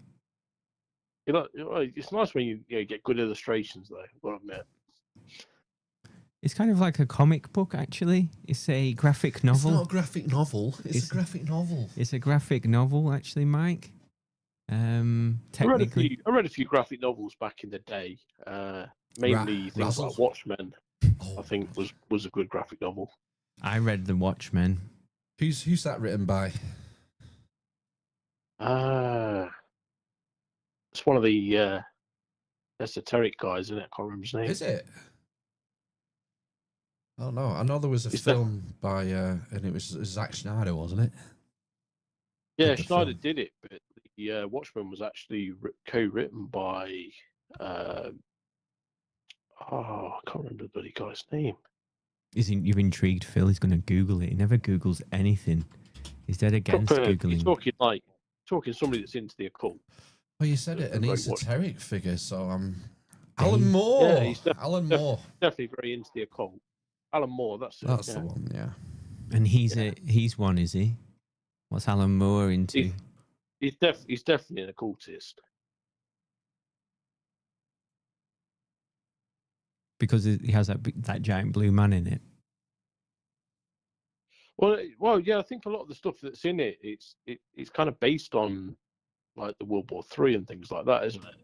You know, it's nice when you get good illustrations, though. I've got to admit. It's kind of like a comic book, actually. It's a graphic novel. It's not a graphic novel. It's a graphic novel. It's a graphic novel, actually, Mike. Technically, I read a few graphic novels back in the day. Mainly things like Watchmen. I think was a good graphic novel. I read The Watchmen. Who's that written by? It's one of the esoteric guys, isn't it? I can't remember his name. Is it? I don't know. I know there was a film by, and it was Zack Snyder, wasn't it? Yeah, Did the Schneider film. did it, but the Watchmen was actually co-written by I can't remember the bloody guy's name. You're intrigued, Phil. He's going to Google it. He never Googles anything. He's dead against Googling. He's talking somebody that's into the occult. Oh, you said it, an Right, esoteric figure. So Alan Moore. Yeah, he's Alan Moore. definitely very into the occult. Alan Moore, that's it. That's the one. Yeah. And he's one, is he? What's Alan Moore into? He's definitely an occultist. Because he has that giant blue man in it. Well, yeah. I think a lot of the stuff that's in it, it's kind of based on like the World War III and things like that, isn't it?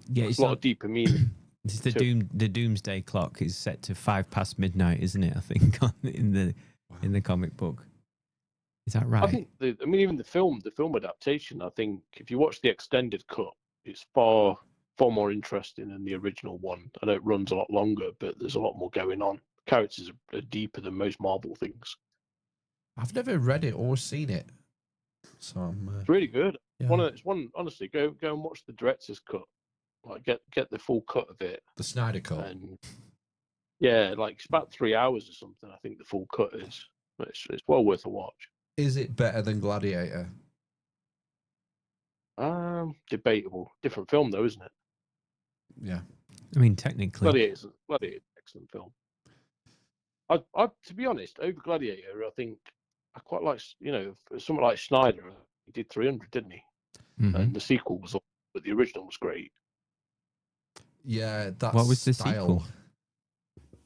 Yeah, it's a lot of deeper meaning. It's the doomsday clock is set to 5 past midnight, isn't it? I think in the comic book. Is that right? I think even the film adaptation. I think if you watch the extended cut, it's far more interesting than the original one. I know it runs a lot longer, but there's a lot more going on. Characters are deeper than most Marvel things. I've never read it or seen it, so I'm. It's really good. Yeah. It's one. Honestly, go and watch the director's cut. Like get the full cut of it. The Snyder Cut. And yeah, like it's about 3 hours or something. I think the full cut is. But it's well worth a watch. Is it better than Gladiator? Debatable. Different film though, isn't it? Yeah. I mean, technically. Gladiator's an excellent film. I to be honest, over Gladiator, I think I quite like, something like Snyder. He did 300, didn't he? Mhm. And the sequel was, but the original was great. Yeah, that's What was the style. sequel?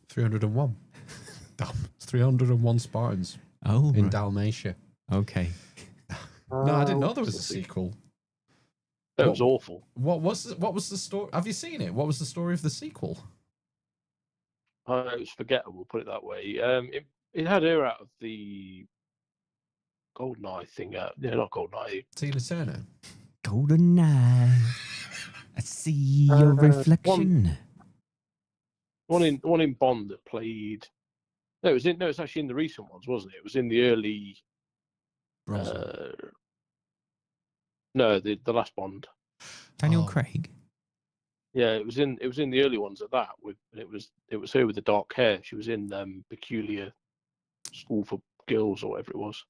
301. Damn, it's 301 Spartans Oh, in right. Dalmatia. Okay. No, I didn't know there was a sequel. That was awful. What was the story? Have you seen it? What was the story of the sequel? It was forgettable, put it that way. It had her out of the GoldenEye thing. Not GoldenEye. Tina Turner. Golden eye. I see your reflection. One in Bond that played. No, it's actually in the recent ones, wasn't it? It was in the early. No, the last Bond. Daniel Oh. Craig. Yeah, it was in the early ones of that. It was her with the dark hair. She was in Peculiar School for Girls or whatever it was.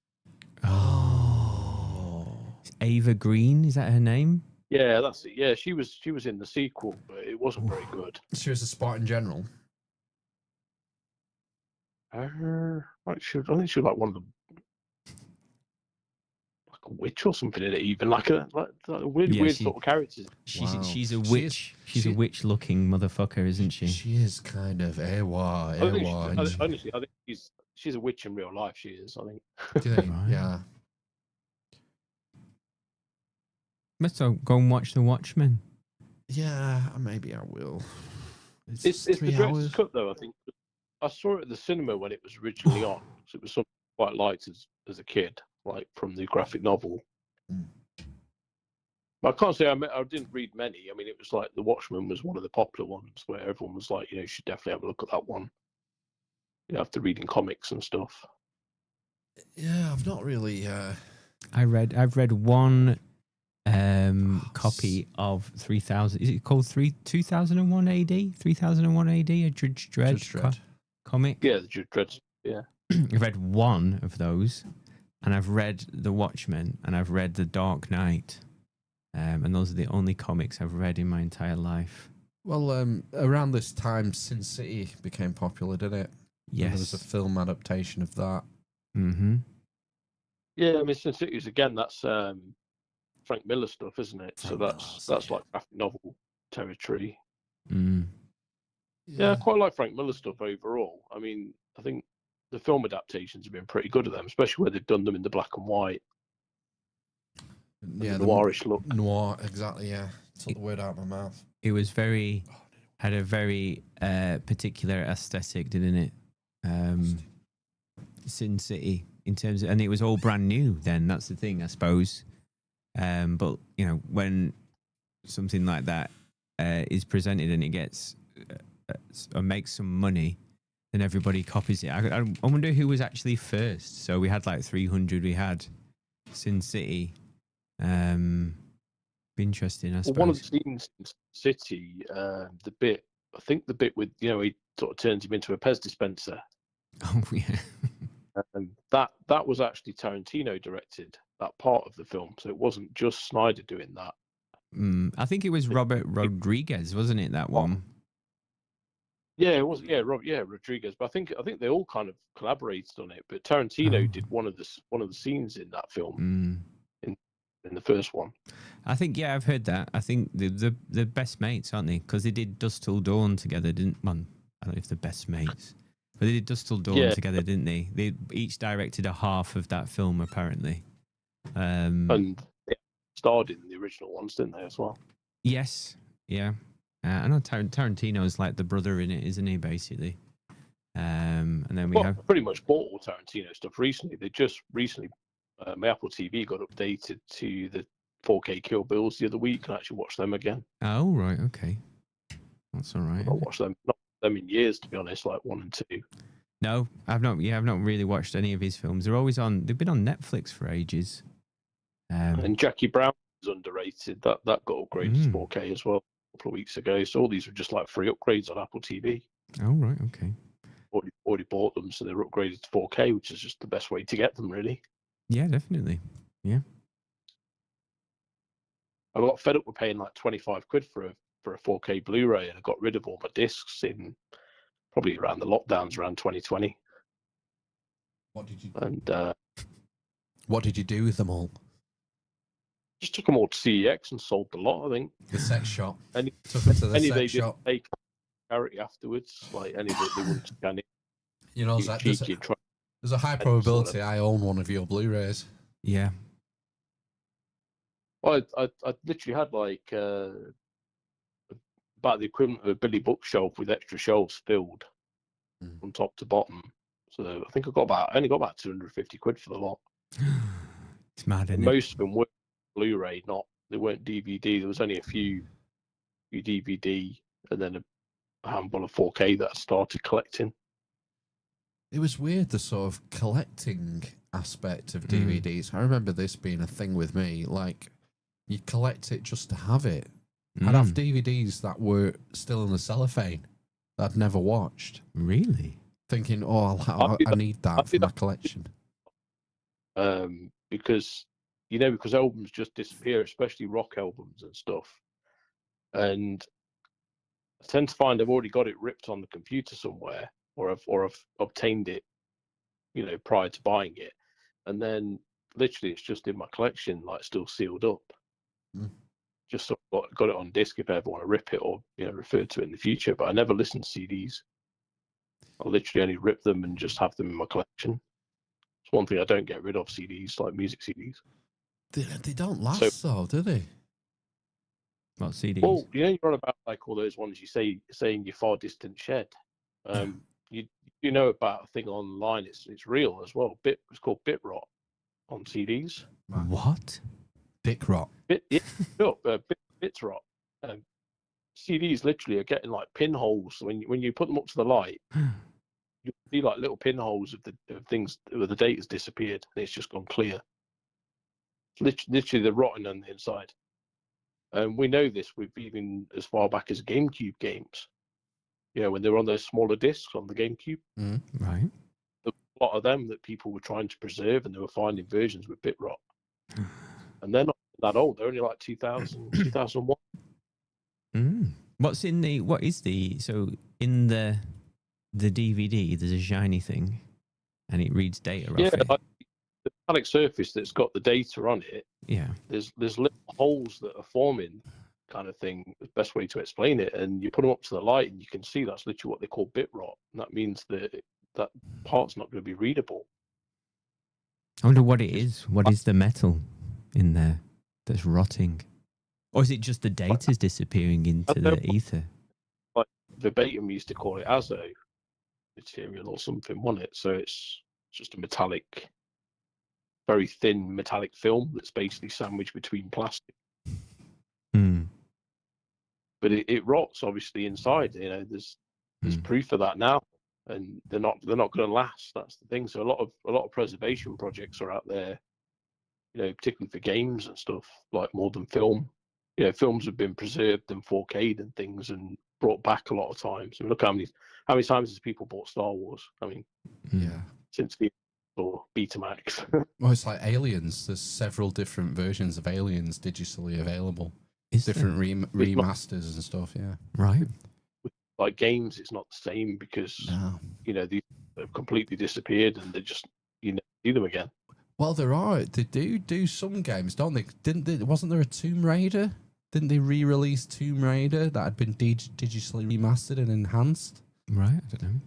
Oh. Ava Green, is that her name? Yeah, that's it. Yeah, she was in the sequel, but it wasn't very good. She was a Spartan general. I think she was like one of the, like a witch or something in it, even like a weird sort of characters. Wow. She's a witch. She's a witch-looking motherfucker, isn't she? She is kind of AWA. Honestly, I think she's a witch in real life. She is, I think. Do you think? Right. Yeah. Let's go and watch The Watchmen. Yeah, maybe I will. It's the 3 director's hours. cut though. I think I saw it at the cinema when it was originally on. So it was something I quite liked as a kid, like from the graphic novel. Mm. But I can't say I didn't read many. I mean, it was like The Watchmen was one of the popular ones where everyone was like, you should definitely have a look at that one. After reading comics and stuff. Yeah, I've not really. I've read one copy of 3000. Is it called 2001 AD? 3001 AD, a Judge Dredd, Judge Dredd. Comic. Yeah, the Judge Dredd. Yeah. I've read one of those, and I've read The Watchmen, and I've read The Dark Knight, and those are the only comics I've read in my entire life. Well, around this time, Sin City became popular, didn't it? And Yes. there was a film adaptation of that. Mm-hmm. Yeah, I mean, Sin City again. That's Frank Miller stuff, isn't it? So that's like graphic novel territory. Mm. Yeah, I quite like Frank Miller stuff overall. I mean, I think the film adaptations have been pretty good at them, especially where they've done them in the black and white. Yeah, the noirish look. Noir, exactly. Yeah, took the word out of my mouth. It was had a very particular aesthetic, didn't it? Sin City, in terms of, and it was all brand new then. That's the thing, I suppose. But when something like that is presented and it gets or makes some money, then everybody copies it. I wonder who was actually first. So we had like 300. We had Sin City. Be interesting, I suppose. Well, one of the scenes in City, I think the bit with he sort of turns him into a Pez dispenser. Oh yeah. And that was actually Tarantino directed that part of the film, so it wasn't just Snyder doing that. I think it was Robert Rodriguez, wasn't it? That one. Yeah, it was. Yeah, Rodriguez. But I think they all kind of collaborated on it. But Tarantino did one of the scenes in that film in the first one. I think I've heard that. I think they're best mates, aren't they? Because they did Dusk Till Dawn together, didn't? Well, I don't know if they're best mates, but they did Dusk Till Dawn together, didn't they? They each directed a half of that film, apparently. And they starred in the original ones, didn't they, as well? Yes, yeah. I know Tarantino's like the brother in it, isn't he? Basically, and then we have pretty much bought all Tarantino stuff recently. They just recently my Apple TV got updated to the 4K Kill Bills the other week, and I actually watched them again. Oh, right. Okay. That's all right. I've not watched them, not them in years, to be honest, like 1 and 2. No, I've not. Yeah, I've not really watched any of his films. They're always on. They've been on Netflix for ages. And Jackie Brown is underrated. That got upgraded to 4K as well a couple of weeks ago. So all these were just like free upgrades on Apple TV. Oh, right. Okay. Already bought them, so they're upgraded to 4K, which is just the best way to get them, really. Yeah, definitely. Yeah. I got fed up with paying like 25 quid for a 4K Blu-ray, and I got rid of all my discs in probably around the lockdowns around 2020. What did you? And What did you do with them all? just took them all to CEX and sold the lot. I think The sex shop. Any- Took them to the any they sex didn't shop. take charity afterwards, like any that they wouldn't scan it. You know, Cheeky there's and try- a high probability I own one of your Blu-rays. Yeah. Well, I literally had like about the equivalent of a Billy bookshelf with extra shelves filled from top to bottom. So I think I only got about 250 quid for the lot. It's mad, isn't it? Most of them were Blu-ray, they weren't DVD. There was only a few DVD, and then a handful of 4K that I started collecting. It was weird, the sort of collecting aspect of DVDs. I remember this being a thing with me. Like, you collect it just to have it. I'd have DVDs that were still in the cellophane that I'd never watched. Really? Thinking, oh, I need that for my collection. Because albums just disappear, especially rock albums and stuff. And I tend to find I've already got it ripped on the computer somewhere, or I've obtained it, prior to buying it, and then literally it's just in my collection, like still sealed up. Just sort of got it on disc if I ever want to rip it or refer to it in the future. But I never listen to CDs. I literally only rip them and just have them in my collection. It's one thing I don't get rid of: CDs, like music CDs. They don't last, though, do they? What CDs? Well, you're on about like all those ones you say in your far distant shed. You know about a thing online. It's real as well. It's called bit rot on CDs. What? Dick rot. Bits rot. CDs literally are getting like pinholes when you put them up to the light. You see like little pinholes of things where the data's disappeared and it's just gone clear. Literally, they're rotting on the inside. And we know this with even as far back as GameCube games. When they were on those smaller discs on the GameCube. Right. A lot of them that people were trying to preserve, and they were finding versions with bit rot. And they're not that old. They're only like 2000, 2001. So in the DVD, there's a shiny thing, and it reads data off it. Like the metallic surface that's got the data on it. Yeah. There's little holes that are forming, kind of thing. The best way to explain it, and you put them up to the light, and you can see that's literally what they call bit rot, and that means that part's not going to be readable. I wonder what it is. What is the metal in there that's rotting? Or is it just the data's disappearing into the ether? Like verbatim used to call it azo material or something, wasn't it? So it's just a metallic, very thin metallic film that's basically sandwiched between plastic. But it rots obviously inside. There's proof of that now, and they're not going to last. That's the thing. So a lot of preservation projects are out there, particularly for games and stuff, like more than film. Films have been preserved and 4K'd and things and brought back a lot of times. I mean, look how many times has people bought Star Wars? I mean, since the or Betamax. Well, it's like Aliens. There's several different versions of Aliens digitally available. Different remasters and stuff, yeah. Right. Like games, it's not the same because, these have completely disappeared and they just, see them again. Well, they do some games, don't they? Wasn't there a Tomb Raider? Didn't they re-release Tomb Raider that had been digitally remastered and enhanced? Right, I don't know.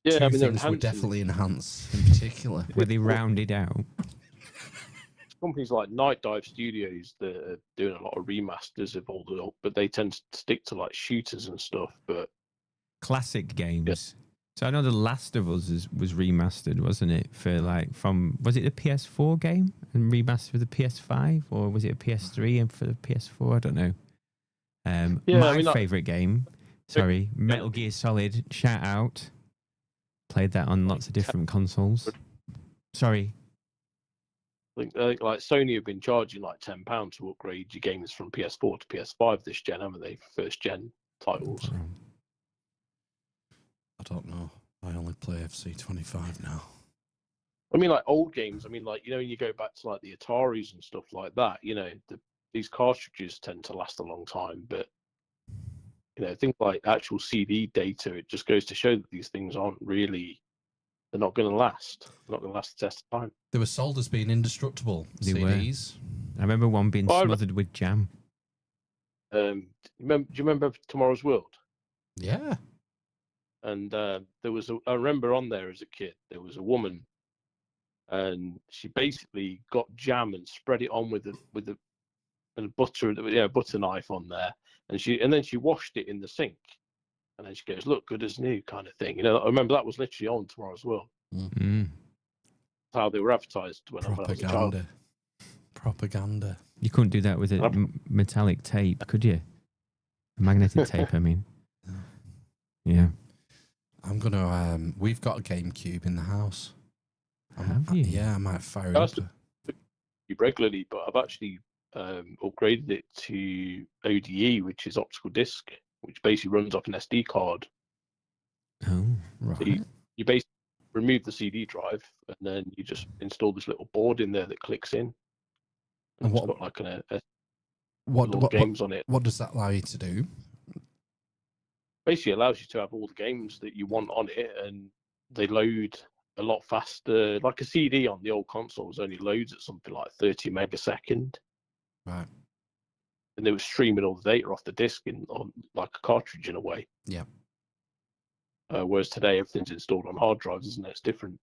Yeah, Two things were definitely enhanced in particular. Were they rounded out? Companies like Night Dive Studios that are doing a lot of remasters of all the, but they tend to stick to like shooters and stuff. But classic games. So I know The Last of Us was remastered, wasn't it? Was it the PS4 game and remastered for the PS5, or was it a PS3 and for the PS4? I don't know. My favourite game, Metal Gear Solid. Shout out. Played that on lots of different consoles. Sorry. I think like Sony have been charging like £10 to upgrade your games from PS4 to PS5 this gen, haven't they? For first gen titles. I don't know. I only play FC25 now. I mean, like old games. I mean, like, you know, when you go back to like the Ataris and stuff like that, you know, these cartridges tend to last a long time. But, you know, things like actual CD data, it just goes to show that these things aren't really, they're not going to last. They're not going to last the test of time. They were sold as being indestructible, They CDs. I remember one being smothered with jam. Do you remember Tomorrow's World? Yeah. And there was I remember on there as a kid, there was a woman, and she basically got jam and spread it on with a butter knife on there, and then she washed it in the sink, and then she goes, "Look, good as new," kind of thing. You know, I remember that was literally on Tomorrow's World. Mm. How they were advertised when I was a child. Propaganda. You couldn't do that with a metallic tape, could you? A magnetic tape, I mean. Yeah. I'm gonna. We've got a GameCube in the house. Have you? Yeah, I might fire it up. Regularly, but I've actually upgraded it to ODE, which is optical disc, which basically runs off an SD card. Oh, Right. So you basically remove the CD drive, and then you just install this little board in there that clicks in. And it's got like what games on it. What does that allow you to do? Basically allows you to have all the games that you want on it, and they load a lot faster. Like a CD on the old consoles only loads at something like 30 meg a second. Right. And they were streaming all the data off the disc on like a cartridge in a way. Yeah. Whereas today everything's installed on hard drives, isn't it? It's different.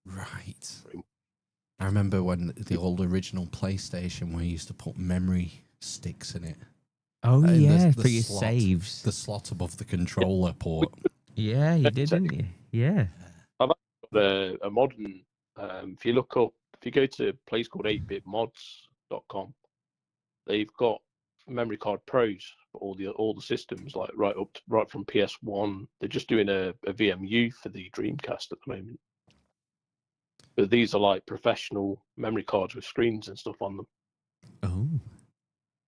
Right. I remember when the old original PlayStation, where you used to put memory sticks in it. Oh, yeah, the for your slot, saves. The slot above the controller port. Yeah, you did, didn't you? Yeah. I've got a modern, if you go to a place called 8bitmods.com, they've got memory card pros for all the systems, like right from PS1. They're just doing a VMU for the Dreamcast at the moment. But these are like professional memory cards with screens and stuff on them. Oh.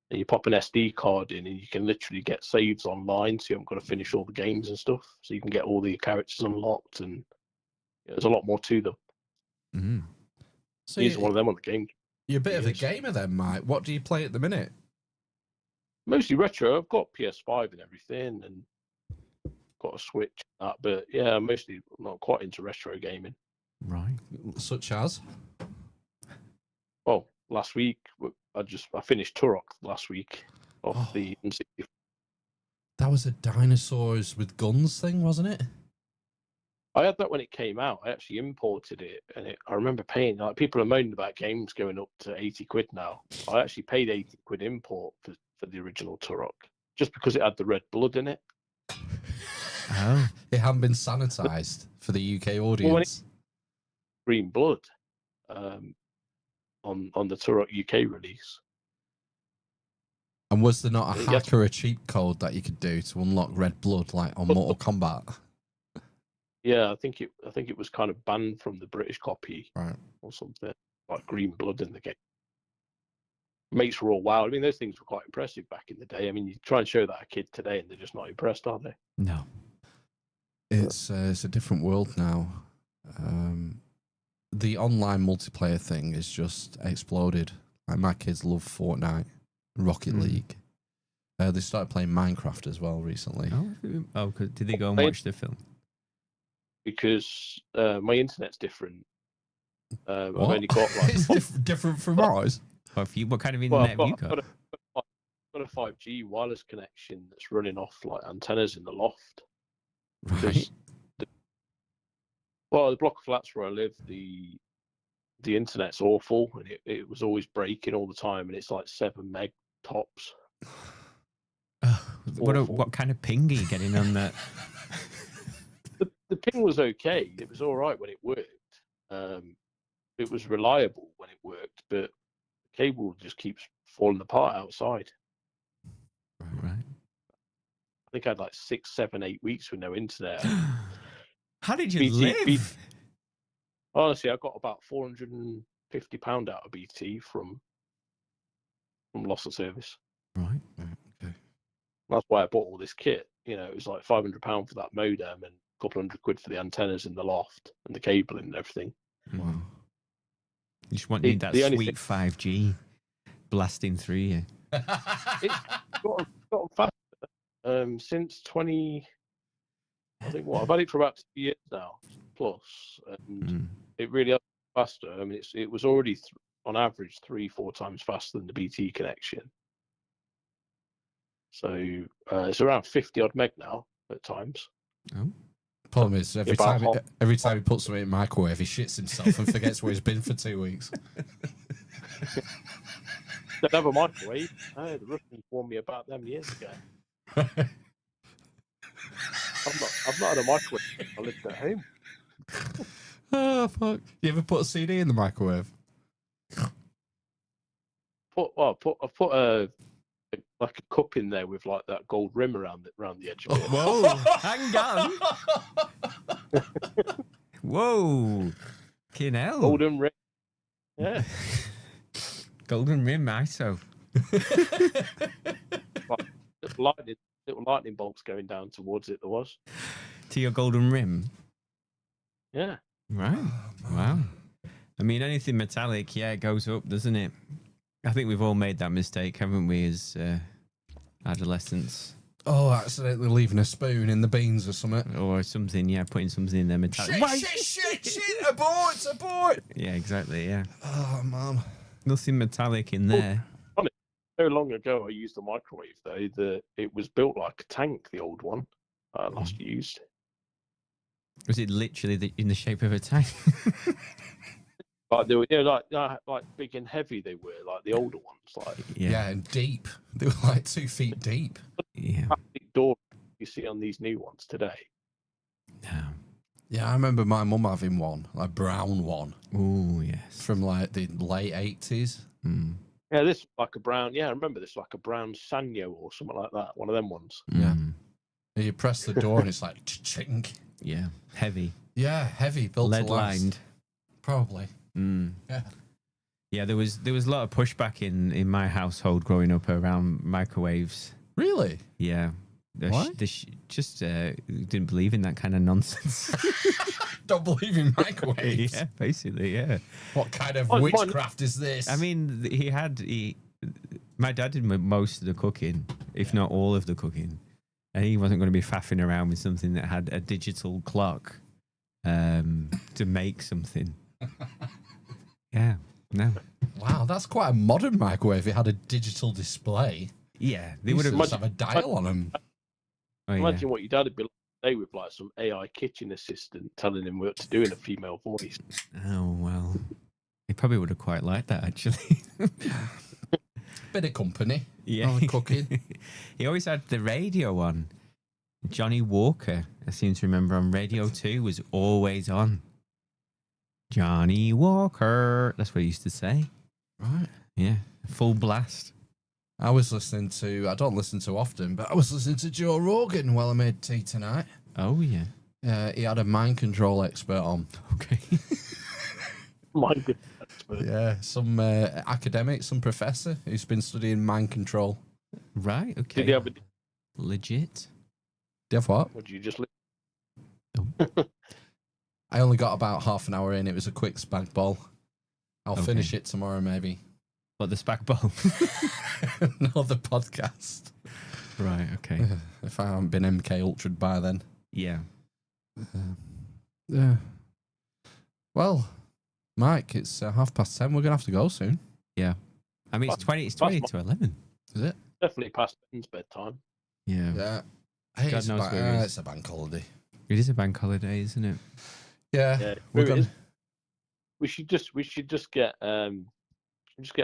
And you pop an SD card in, and you can literally get saves online, so you haven't got to finish all the games and stuff. So you can get all the characters unlocked, and there's a lot more to them. Mm. So these are one of them on the game. You're a bit of a gamer then, Mike. What do you play at the minute? Mostly retro. I've got PS5 and everything, and got a Switch. But yeah, I'm mostly not quite into retro gaming. Right. Such as? Well, last week I finished Turok last week off the M64. That was a dinosaurs with guns thing, wasn't it? I had that when it came out. I actually imported it, and I remember paying, like, people are moaning about games going up to 80 quid now. I actually paid 80 quid import for the original Turok, just because it had the red blood in it. Oh. It hadn't been sanitized for the UK audience. Green blood on the Turok UK release. And was there not a hack or a cheat code that you could do to unlock red blood, like on Mortal Kombat? Yeah, I think it was kind of banned from the British copy, right, or something, like green blood in the game. Mates were all wild. I mean, those things were quite impressive back in the day. I mean, you try and show that a kid today, and they're just not impressed, are they? No. It's a different world now. The online multiplayer thing is just exploded. Like, my kids love Fortnite, Rocket League. They started playing Minecraft as well recently. Oh, did they go and watch the film? Because my internet's different. I've only got like it's different from ours. What kind of internet have you got? I've got a 5G wireless connection that's running off like antennas in the loft. Right. The block of flats where I live, the internet's awful, and it was always breaking all the time, and it's like 7 meg tops. What kind of ping are you getting on that? The the ping was okay. It was all right when it worked. It was reliable when it worked, but the cable just keeps falling apart outside. Right. I think I had like 6, 7, 8 weeks with no internet. How did you BT live? Honestly, I got about £450 out of BT from loss of service. Right. Okay. That's why I bought all this kit. You know, it was like £500 for that modem and a couple £100 for the antennas in the loft and the cabling and everything. Wow. You just need that the only sweet 5G blasting through you. It's gotten faster since 20. I think I've had it for about 2 years now, plus, and it really has been faster. I mean, it was already on average 3-4 times faster than the BT connection. So it's around 50 odd meg now at times. Oh. Problem is, every time he puts something in the microwave, he shits himself and forgets where he's been for 2 weeks. Don't have a microwave. The Russians warned me about them years ago. I've not had a microwave since I lived at home. Oh, fuck. You ever put a CD in the microwave? I've put a cup in there with like that gold rim around the edge of it. Whoa! Hang on! Whoa! Fucking hell! Golden rim. Yeah. Golden rim ISO. Little lightning bolts going down towards it. There was. To your golden rim. Yeah. Right. Wow. I mean, anything metallic, it goes up, doesn't it? I think we've all made that mistake, haven't we, as adolescents? Oh, accidentally leaving a spoon in the beans or something. Or something, putting something in there metallic. Shit, abort! Yeah, exactly, yeah. Oh, man. Nothing metallic in there. So long ago, I used a microwave, though, it was built like a tank, the old one I last used. Was it literally in the shape of a tank? Like they were, like big and heavy. They were like the older ones, like yeah, and deep. They were like 2 feet deep. Yeah, plastic door you see on these new ones today. Yeah, I remember my mum having one, a brown one. Oh yes, from like the late 80s. Mm. Yeah, this like a brown. Yeah, I remember this like a brown Sanyo or something like that. One of them ones. Yeah, and you press the door and it's like chink. Yeah, heavy. Yeah, heavy, built lead to last. lined. Probably. Yeah, there was a lot of pushback in my household growing up around microwaves. Really? Yeah. Why? Just didn't believe in that kind of nonsense. Don't believe in microwaves? Yeah, basically, yeah. What kind of witchcraft is this? I mean, my dad did most of the cooking, if not all of the cooking. And he wasn't going to be faffing around with something that had a digital clock to make something. Yeah, no. Wow, that's quite a modern microwave. It had a digital display. Yeah, they would have a dial on them. Oh, imagine what your dad would be like today with like some AI kitchen assistant telling him what to do in a female voice. Oh, well. He probably would have quite liked that, actually. Bit of company. Yeah. Cooking. He always had the radio on. Johnny Walker, I seem to remember, on Radio 2 was always on. Johnny Walker. That's what he used to say. Right. Yeah. Full blast. I was listening to, I don't listen to often, but I was listening to Joe Rogan while I made tea tonight. Oh, yeah. He had a mind control expert on. Okay. Mind control expert. Yeah, some academic, some professor who's been studying mind control. Right, okay. Did he have a... Legit. Do you have what? Would you just... I only got about half an hour in. It was a quick spag ball. I'll finish it tomorrow, maybe. What, the spag ball? No, the podcast. Right, okay. If I haven't been MK Ultra'd by then. Yeah. Yeah. Well, Mike, it's 10:30. We're going to have to go soon. Yeah. I mean, it's 20 to 11. Is it? Definitely past Ben's bedtime. Yeah. Yeah. Hey, God it's, knows where it is. it's a bank holiday. It is a bank holiday, isn't it? Yeah. We should just get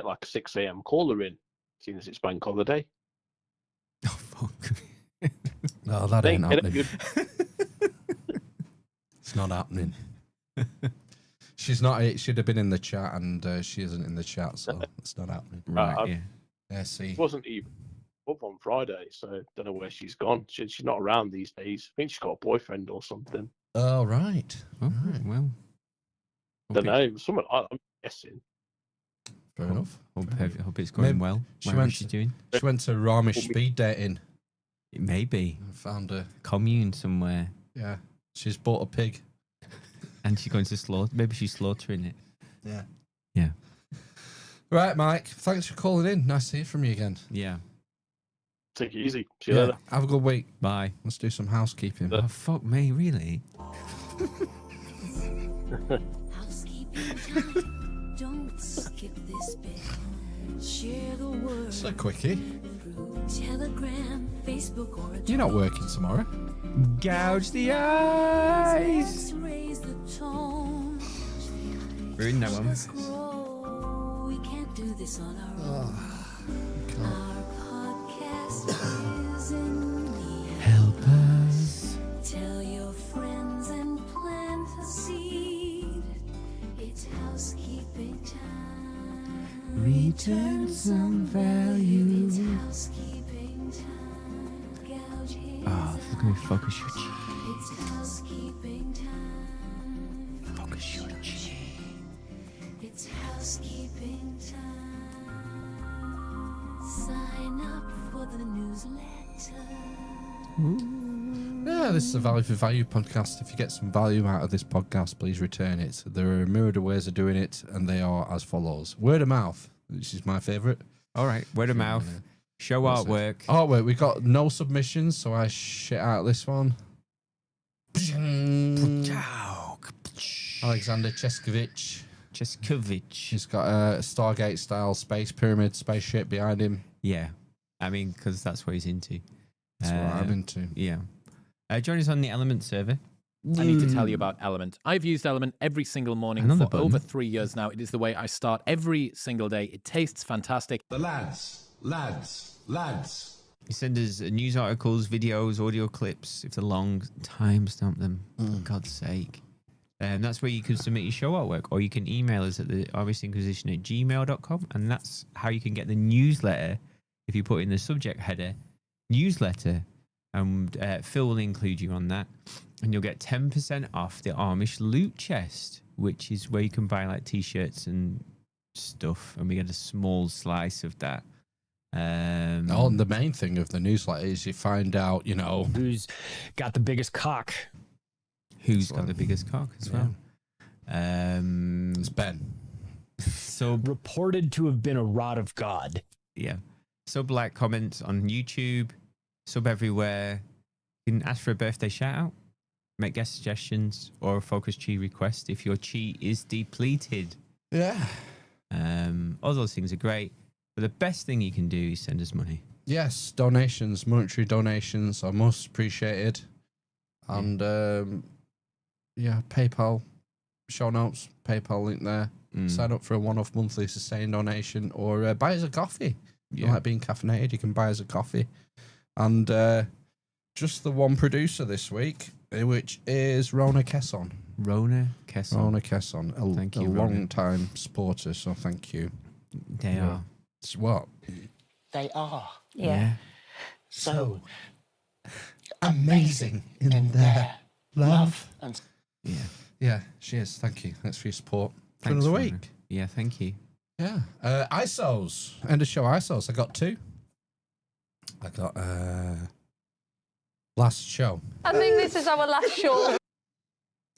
like a 6 a.m. caller in, seeing as it's bank holiday. Oh, fuck. No, that ain't happening. Good. It's not happening. She's not. It should have been in the chat, and she isn't in the chat, so it's not happening. Right, yeah. Yeah, see. Wasn't even up on Friday, so don't know where she's gone. She's not around these days. I think she's got a boyfriend or something. Oh, right. Oh, Right. well. Don't know. Someone I'm guessing. Fair enough. Hope it's going Maybe well. she Whatever went she's to- doing. She went to Ramesh speed dating. It may be. And found her. Commune somewhere. Yeah. She's bought a pig. And she's going to slaughter. Maybe she's slaughtering it. Yeah. Yeah. Right, Mike. Thanks for calling in. Nice to hear from you again. Yeah. Take it easy. See you later. Have a good week. Bye. Let's do some housekeeping. Oh, fuck me, really? Housekeeping time. Don't skip this bit. Share the word It's a quickie. through Telegram, Facebook, or a You're not working tomorrow. Gouge the eyes. text. Raise the tone. Ruined that one. Just grow. We can't do this on our own. Our podcast is in need. Help us. Tell your friends and plant a seed. It's housekeeping time. Return some value. It's housekeeping time. Gouge his Oh, this is going to focus your cheek. It's housekeeping time. Focus your cheek. It's housekeeping time. Sign up for the newsletter. Yeah, this is a value for value podcast. If you get some value out of this podcast, please return it. There are a myriad of ways of doing it, and they are as follows. Word of mouth, which is my favourite. All right. Word of mouth. Show What's it? artwork. Oh, wait, we got no submissions, so I shit out this one. Alexander Cheskovich. Cheskovich. He's got a Stargate-style space pyramid spaceship behind him. Yeah. I mean, because that's what he's into. That's what I'm into. Yeah. Join us on the Element server. I need to tell you about Element. I've used Element every single morning Another for button. over 3 years now. It is the way I start every single day. It tastes fantastic. The lads. You send us news articles, videos, audio clips. If they're long, timestamp them, for God's sake. That's where you can submit your show artwork, or you can email us at the armistinquisition@gmail.com, and that's how you can get the newsletter. If you put in the subject header, newsletter, and Phil will include you on that, and you'll get 10% off the Amish loot chest, which is where you can buy like t-shirts and stuff, and we get a small slice of that. The main thing of the newsletter is you find out, Who's got the biggest cock? Who's got the biggest cock as well. It's Ben. So Reported to have been a rod of God. yeah, sub, like, comments on YouTube, sub everywhere. You can ask for a birthday shout out, make guest suggestions, or a focus chi request if your chi is depleted. Yeah. All those things are great, but the best thing you can do is send us money. Yes, donations, monetary donations are most appreciated. And PayPal, show notes, PayPal link there. Sign up for a one-off monthly sustained donation, or buy us a coffee. If you like being caffeinated, you can buy us a coffee. And just the one producer this week, which is Rona Kesson. Rona Kesson. Rona Kesson, Thank a you, Rona. long-time supporter, so thank you. They are. It's what? They are Yeah. so Amazing in their love. and Yeah. Yeah, she is. Thank you. Thanks for your support. For Thanks, another Rona. week. Yeah, thank you. Yeah. ISOs. End of show ISOs. I got 2. I got last show. I think this is our last show.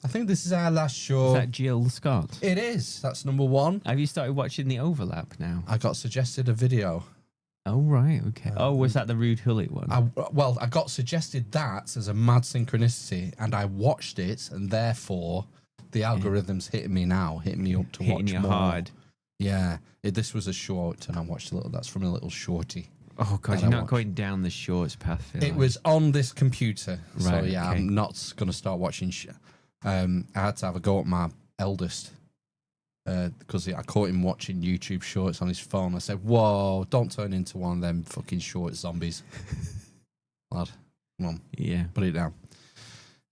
I think this is our last show. Is that Jill Scott? It is. That's number 1. Have you started watching the overlap now? I got suggested a video. Oh, right. Okay. Was that the Rude Hullet one? I got suggested that as a mad synchronicity, and I watched it, and therefore the algorithm's hitting me now, hitting me up to Hitting watch you more. hard. Yeah. This was a short, and I watched a little. That's from a little shorty. Oh, God, that you're I not watched. going down the shorts path. Phil. It was on this computer, so Right, yeah, okay. I'm not going to start watching. I had to have a go at my eldest because I caught him watching YouTube shorts on his phone. I said, "Whoa, don't turn into one of them fucking short zombies, lad. Come on, Yeah. put it down."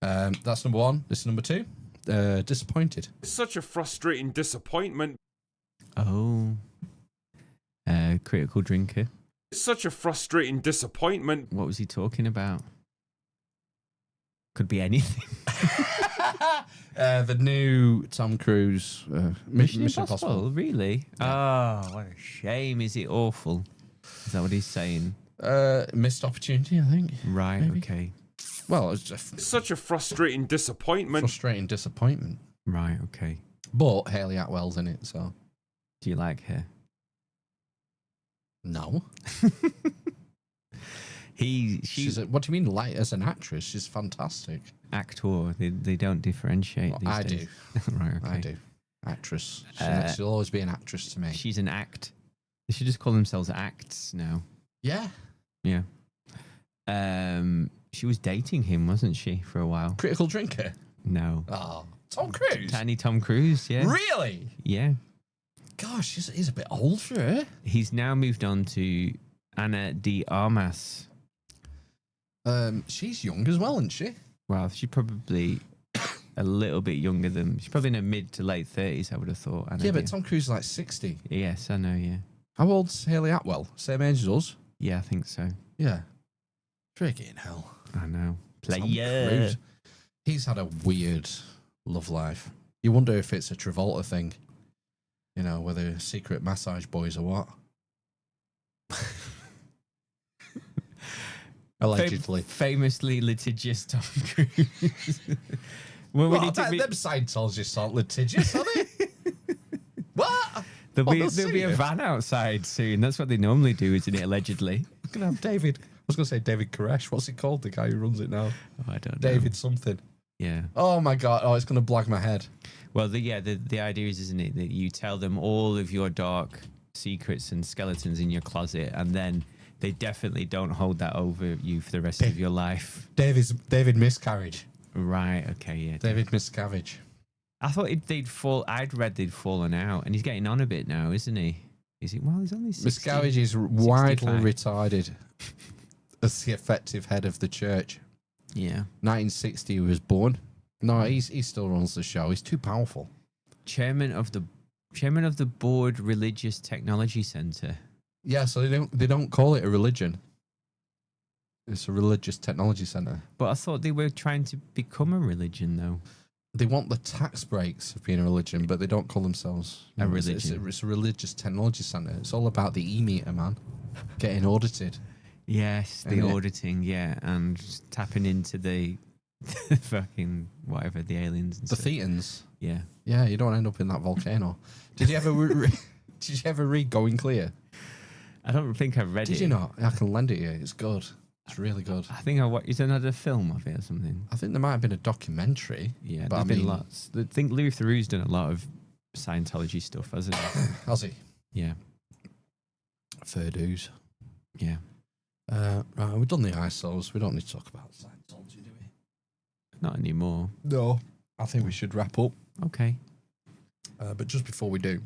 That's number one. This is number two. Disappointed. Such a frustrating disappointment. Oh. Critical drinker. Such a frustrating disappointment. What was he talking about? Could be anything. The new Tom Cruise Mission Impossible. Really? Yeah. Oh, what a shame. Is it awful? Is that what he's saying? Missed opportunity, I think. Right, maybe. okay. Well, it's just Such a frustrating disappointment. frustrating disappointment. Right, okay. But Hayley Atwell's in it, so Do you like her? no. She's what do you mean, like as an actress? She's fantastic. actor. They don't differentiate. These I days. do. Right, okay. I do. Actress. She'll always be an actress to me. She's an act. They should just call themselves acts now. Yeah. Yeah. She was dating him, wasn't she, for a while? Critical drinker. No. Oh, Tom Cruise. Tiny Tom Cruise. Yeah. Really? Yeah. Gosh, he's a bit old for her. He's now moved on to Ana de Armas. She's young as well, isn't she? Well, she's probably a little bit younger than. She's probably in her mid to late 30s, I would have thought. Ana Yeah, de- but Tom Cruise is like 60. Yes, I know, yeah. How old's Hayley Atwell? Same age as us? Yeah, I think so. Yeah. Freaking hell. I know. Tom Cruise. He's had a weird love life. You wonder if it's a Travolta thing. You know, whether secret massage boys or what. Allegedly. Famously litigious Tom Cruise. Well, we need to be... Them Scientologists aren't litigious, are they? What? There'll be a van outside soon. That's what they normally do, isn't it? Allegedly. I'm going to have David. I was going to say David Koresh. What's he called? The guy who runs it now. Oh, I don't know. David something. Yeah. Oh my God. Oh, it's going to blag my head. Well, the idea is, isn't it, that you tell them all of your dark secrets and skeletons in your closet, and then they definitely don't hold that over you for the rest of your life. David Miscarriage. Right. Okay. Yeah. David Miscavige. I thought they'd fall. I'd read they'd fallen out, and he's getting on a bit now, isn't he? Is he? Well, he's only 60, Miscavige is widely 65. retarded as the effective head of the church. Yeah. 1960 he was born. No, he still runs the show. He's too powerful. Chairman of the Board Religious Technology Center. Yeah, so they don't call it a religion. It's a religious technology center. But I thought they were trying to become a religion, though. They want the tax breaks of being a religion, but they don't call themselves A religion. It's a religious technology center. It's all about the e-meter, man. Getting audited. Yes, the auditing, yeah, and just tapping into the fucking whatever, the aliens and The stuff. Thetans. Yeah. Yeah, you don't end up in that volcano. Did you ever did you ever read Going Clear? I don't think I read it. Did you not? I can lend it to you. It's good. It's really good. I think is there another film of it or something? I think there might have been a documentary. Yeah, but there's been lots. I think Louis Theroux's done a lot of Scientology stuff, hasn't he? Has he? Yeah. Fair dues. Yeah. Right, we've done the ISOs. We don't need to talk about Scientology, do we? Not anymore. No. I think we should wrap up. Okay. But just before we do,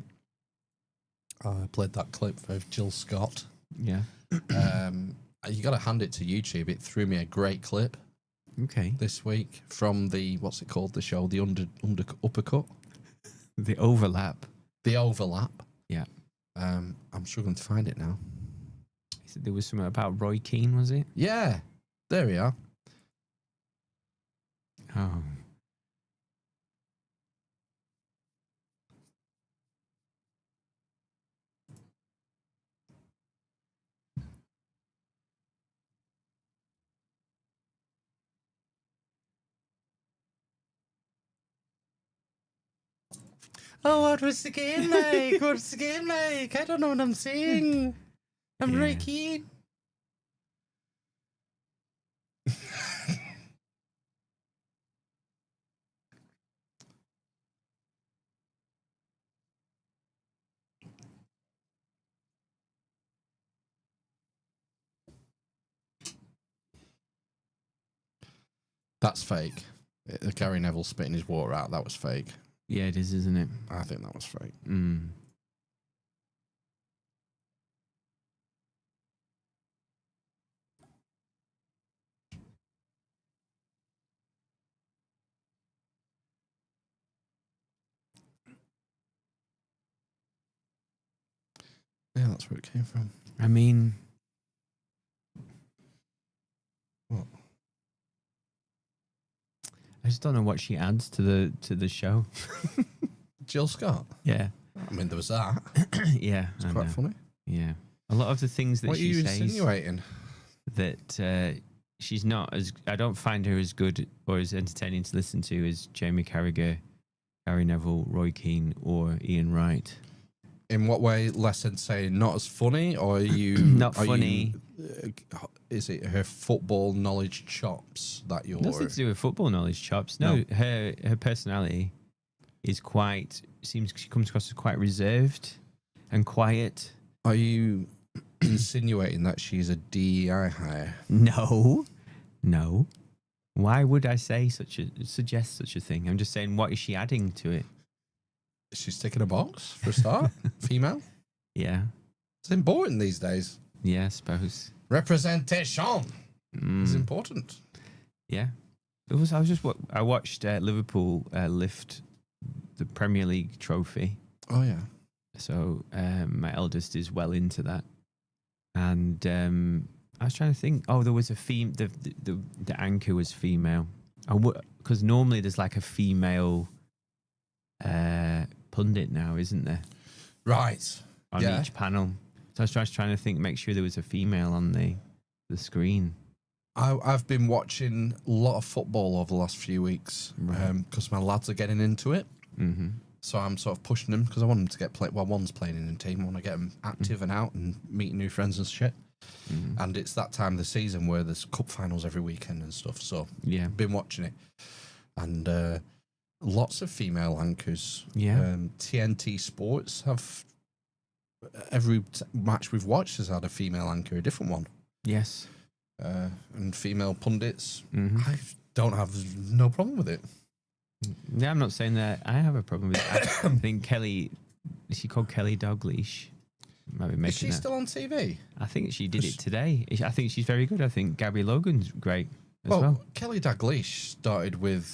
I played that clip of Jill Scott. Yeah. You got to hand it to YouTube. It threw me a great clip. Okay. This week from the, what's it called? The show, the uppercut. The overlap. The overlap. Yeah. I'm struggling to find it now. He said there was something about Roy Keane, was it? Yeah. There we are. Oh. Oh, what was the game like? What's the game like? I don't know what I'm saying. I'm Yeah. Roy Keane. That's fake. The Gary Neville spitting his water out, that was fake. Yeah, it is, isn't it? I think that was fake. Mm. Yeah, that's where it came from. I mean, What? I just don't know what she adds to the show. Jill Scott. Yeah, I mean, there was that. yeah, It's I quite know. funny. Yeah, a lot of the things that What are she you says insinuating? that she's not as. I don't find her as good or as entertaining to listen to as Jamie Carragher, Gary Neville, Roy Keane, or Ian Wright. In what way? Less than saying not as funny, or are you Not are you, funny. Is it her football knowledge chops that you're? Nothing to do with football knowledge, chops. No, her personality is quite. Seems she comes across as quite reserved and quiet. Are you insinuating that she's a DEI hire? No. Why would I suggest such a thing? I'm just saying, what is she adding to it? She's ticking a box for a start. Female. Yeah. It's important these days. Yeah, I suppose. Representation is important. Yeah. I watched Liverpool lift the Premier League trophy. Oh yeah. So my eldest is well into that, and I was trying to think. Oh, there was a the anchor was female. Because normally there's like a female pundit now, isn't there? Right. On each panel. So I was just trying to think, make sure there was a female on the screen. I've been watching a lot of football over the last few weeks because my lads are getting into it. Mm-hmm. So I'm sort of pushing them because I want them to get play. Well, one's playing in a team. I want to get them active and out and meeting new friends and shit. Mm-hmm. And it's that time of the season where there's cup finals every weekend and stuff. So yeah, been watching it, and lots of female anchors. Yeah, TNT Sports have every match we've watched has had a female anchor, a different one. Yes, and female pundits. Mm-hmm. I don't have no problem with it. Yeah, I'm not saying that I have a problem with it. I think Kelly, is she called Kelly Dalglish? Might be making Is she still on TV? I think she did it today. I think she's very good. I think Gabby Logan's great as well. Kelly Dalglish started with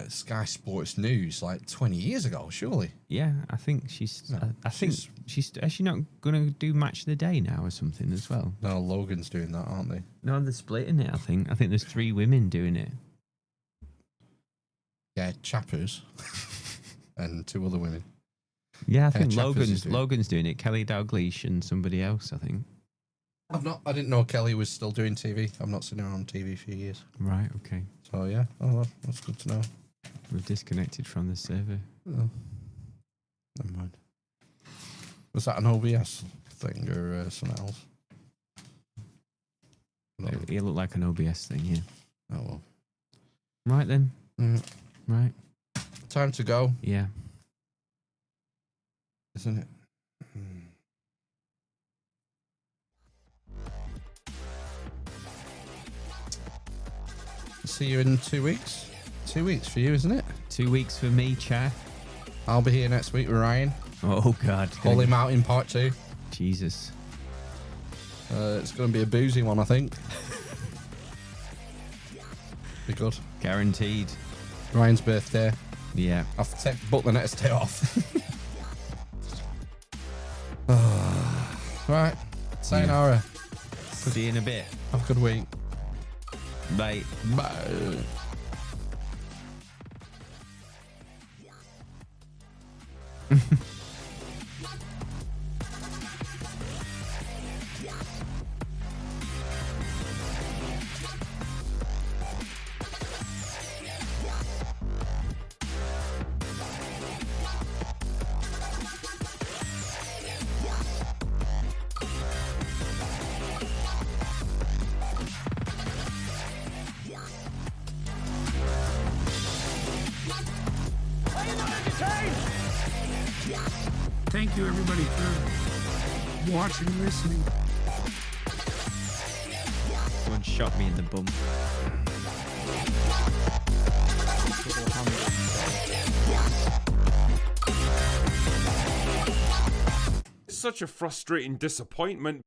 Sky Sports News like 20 years ago, surely. Yeah, I think she's. I think she's. Is she not going to do Match of the Day now or something as well? No, Logan's doing that, aren't they? No, they're splitting it. I think there's 3 women doing it. Yeah, Chappers and 2 other women. Yeah, I think Chappers Logan's doing it. Kelly Dalglish and somebody else, I think. I didn't know Kelly was still doing TV. I've not seen her on TV for years. Right. Okay. So yeah, well, that's good to know. We've disconnected from the server. Oh. Never mind. Was that an OBS thing or something else? It looked like an OBS thing, yeah. Oh well. Right then. Right. Time to go. Yeah. Isn't it? See you in 2 weeks. 2 weeks for you, isn't it? 2 weeks for me, Chair. I'll be here next week with Ryan. Oh God. Holy Mountain Part 2. Jesus. It's going to be a boozy one, I think. Be good. Guaranteed. Ryan's birthday. Yeah. I have to book the next day off. Right. Sayonara. See you in a bit. Have a good week. Bye. Bye. Thank you, everybody, for watching and listening. Someone shot me in the bum. Such a frustrating disappointment.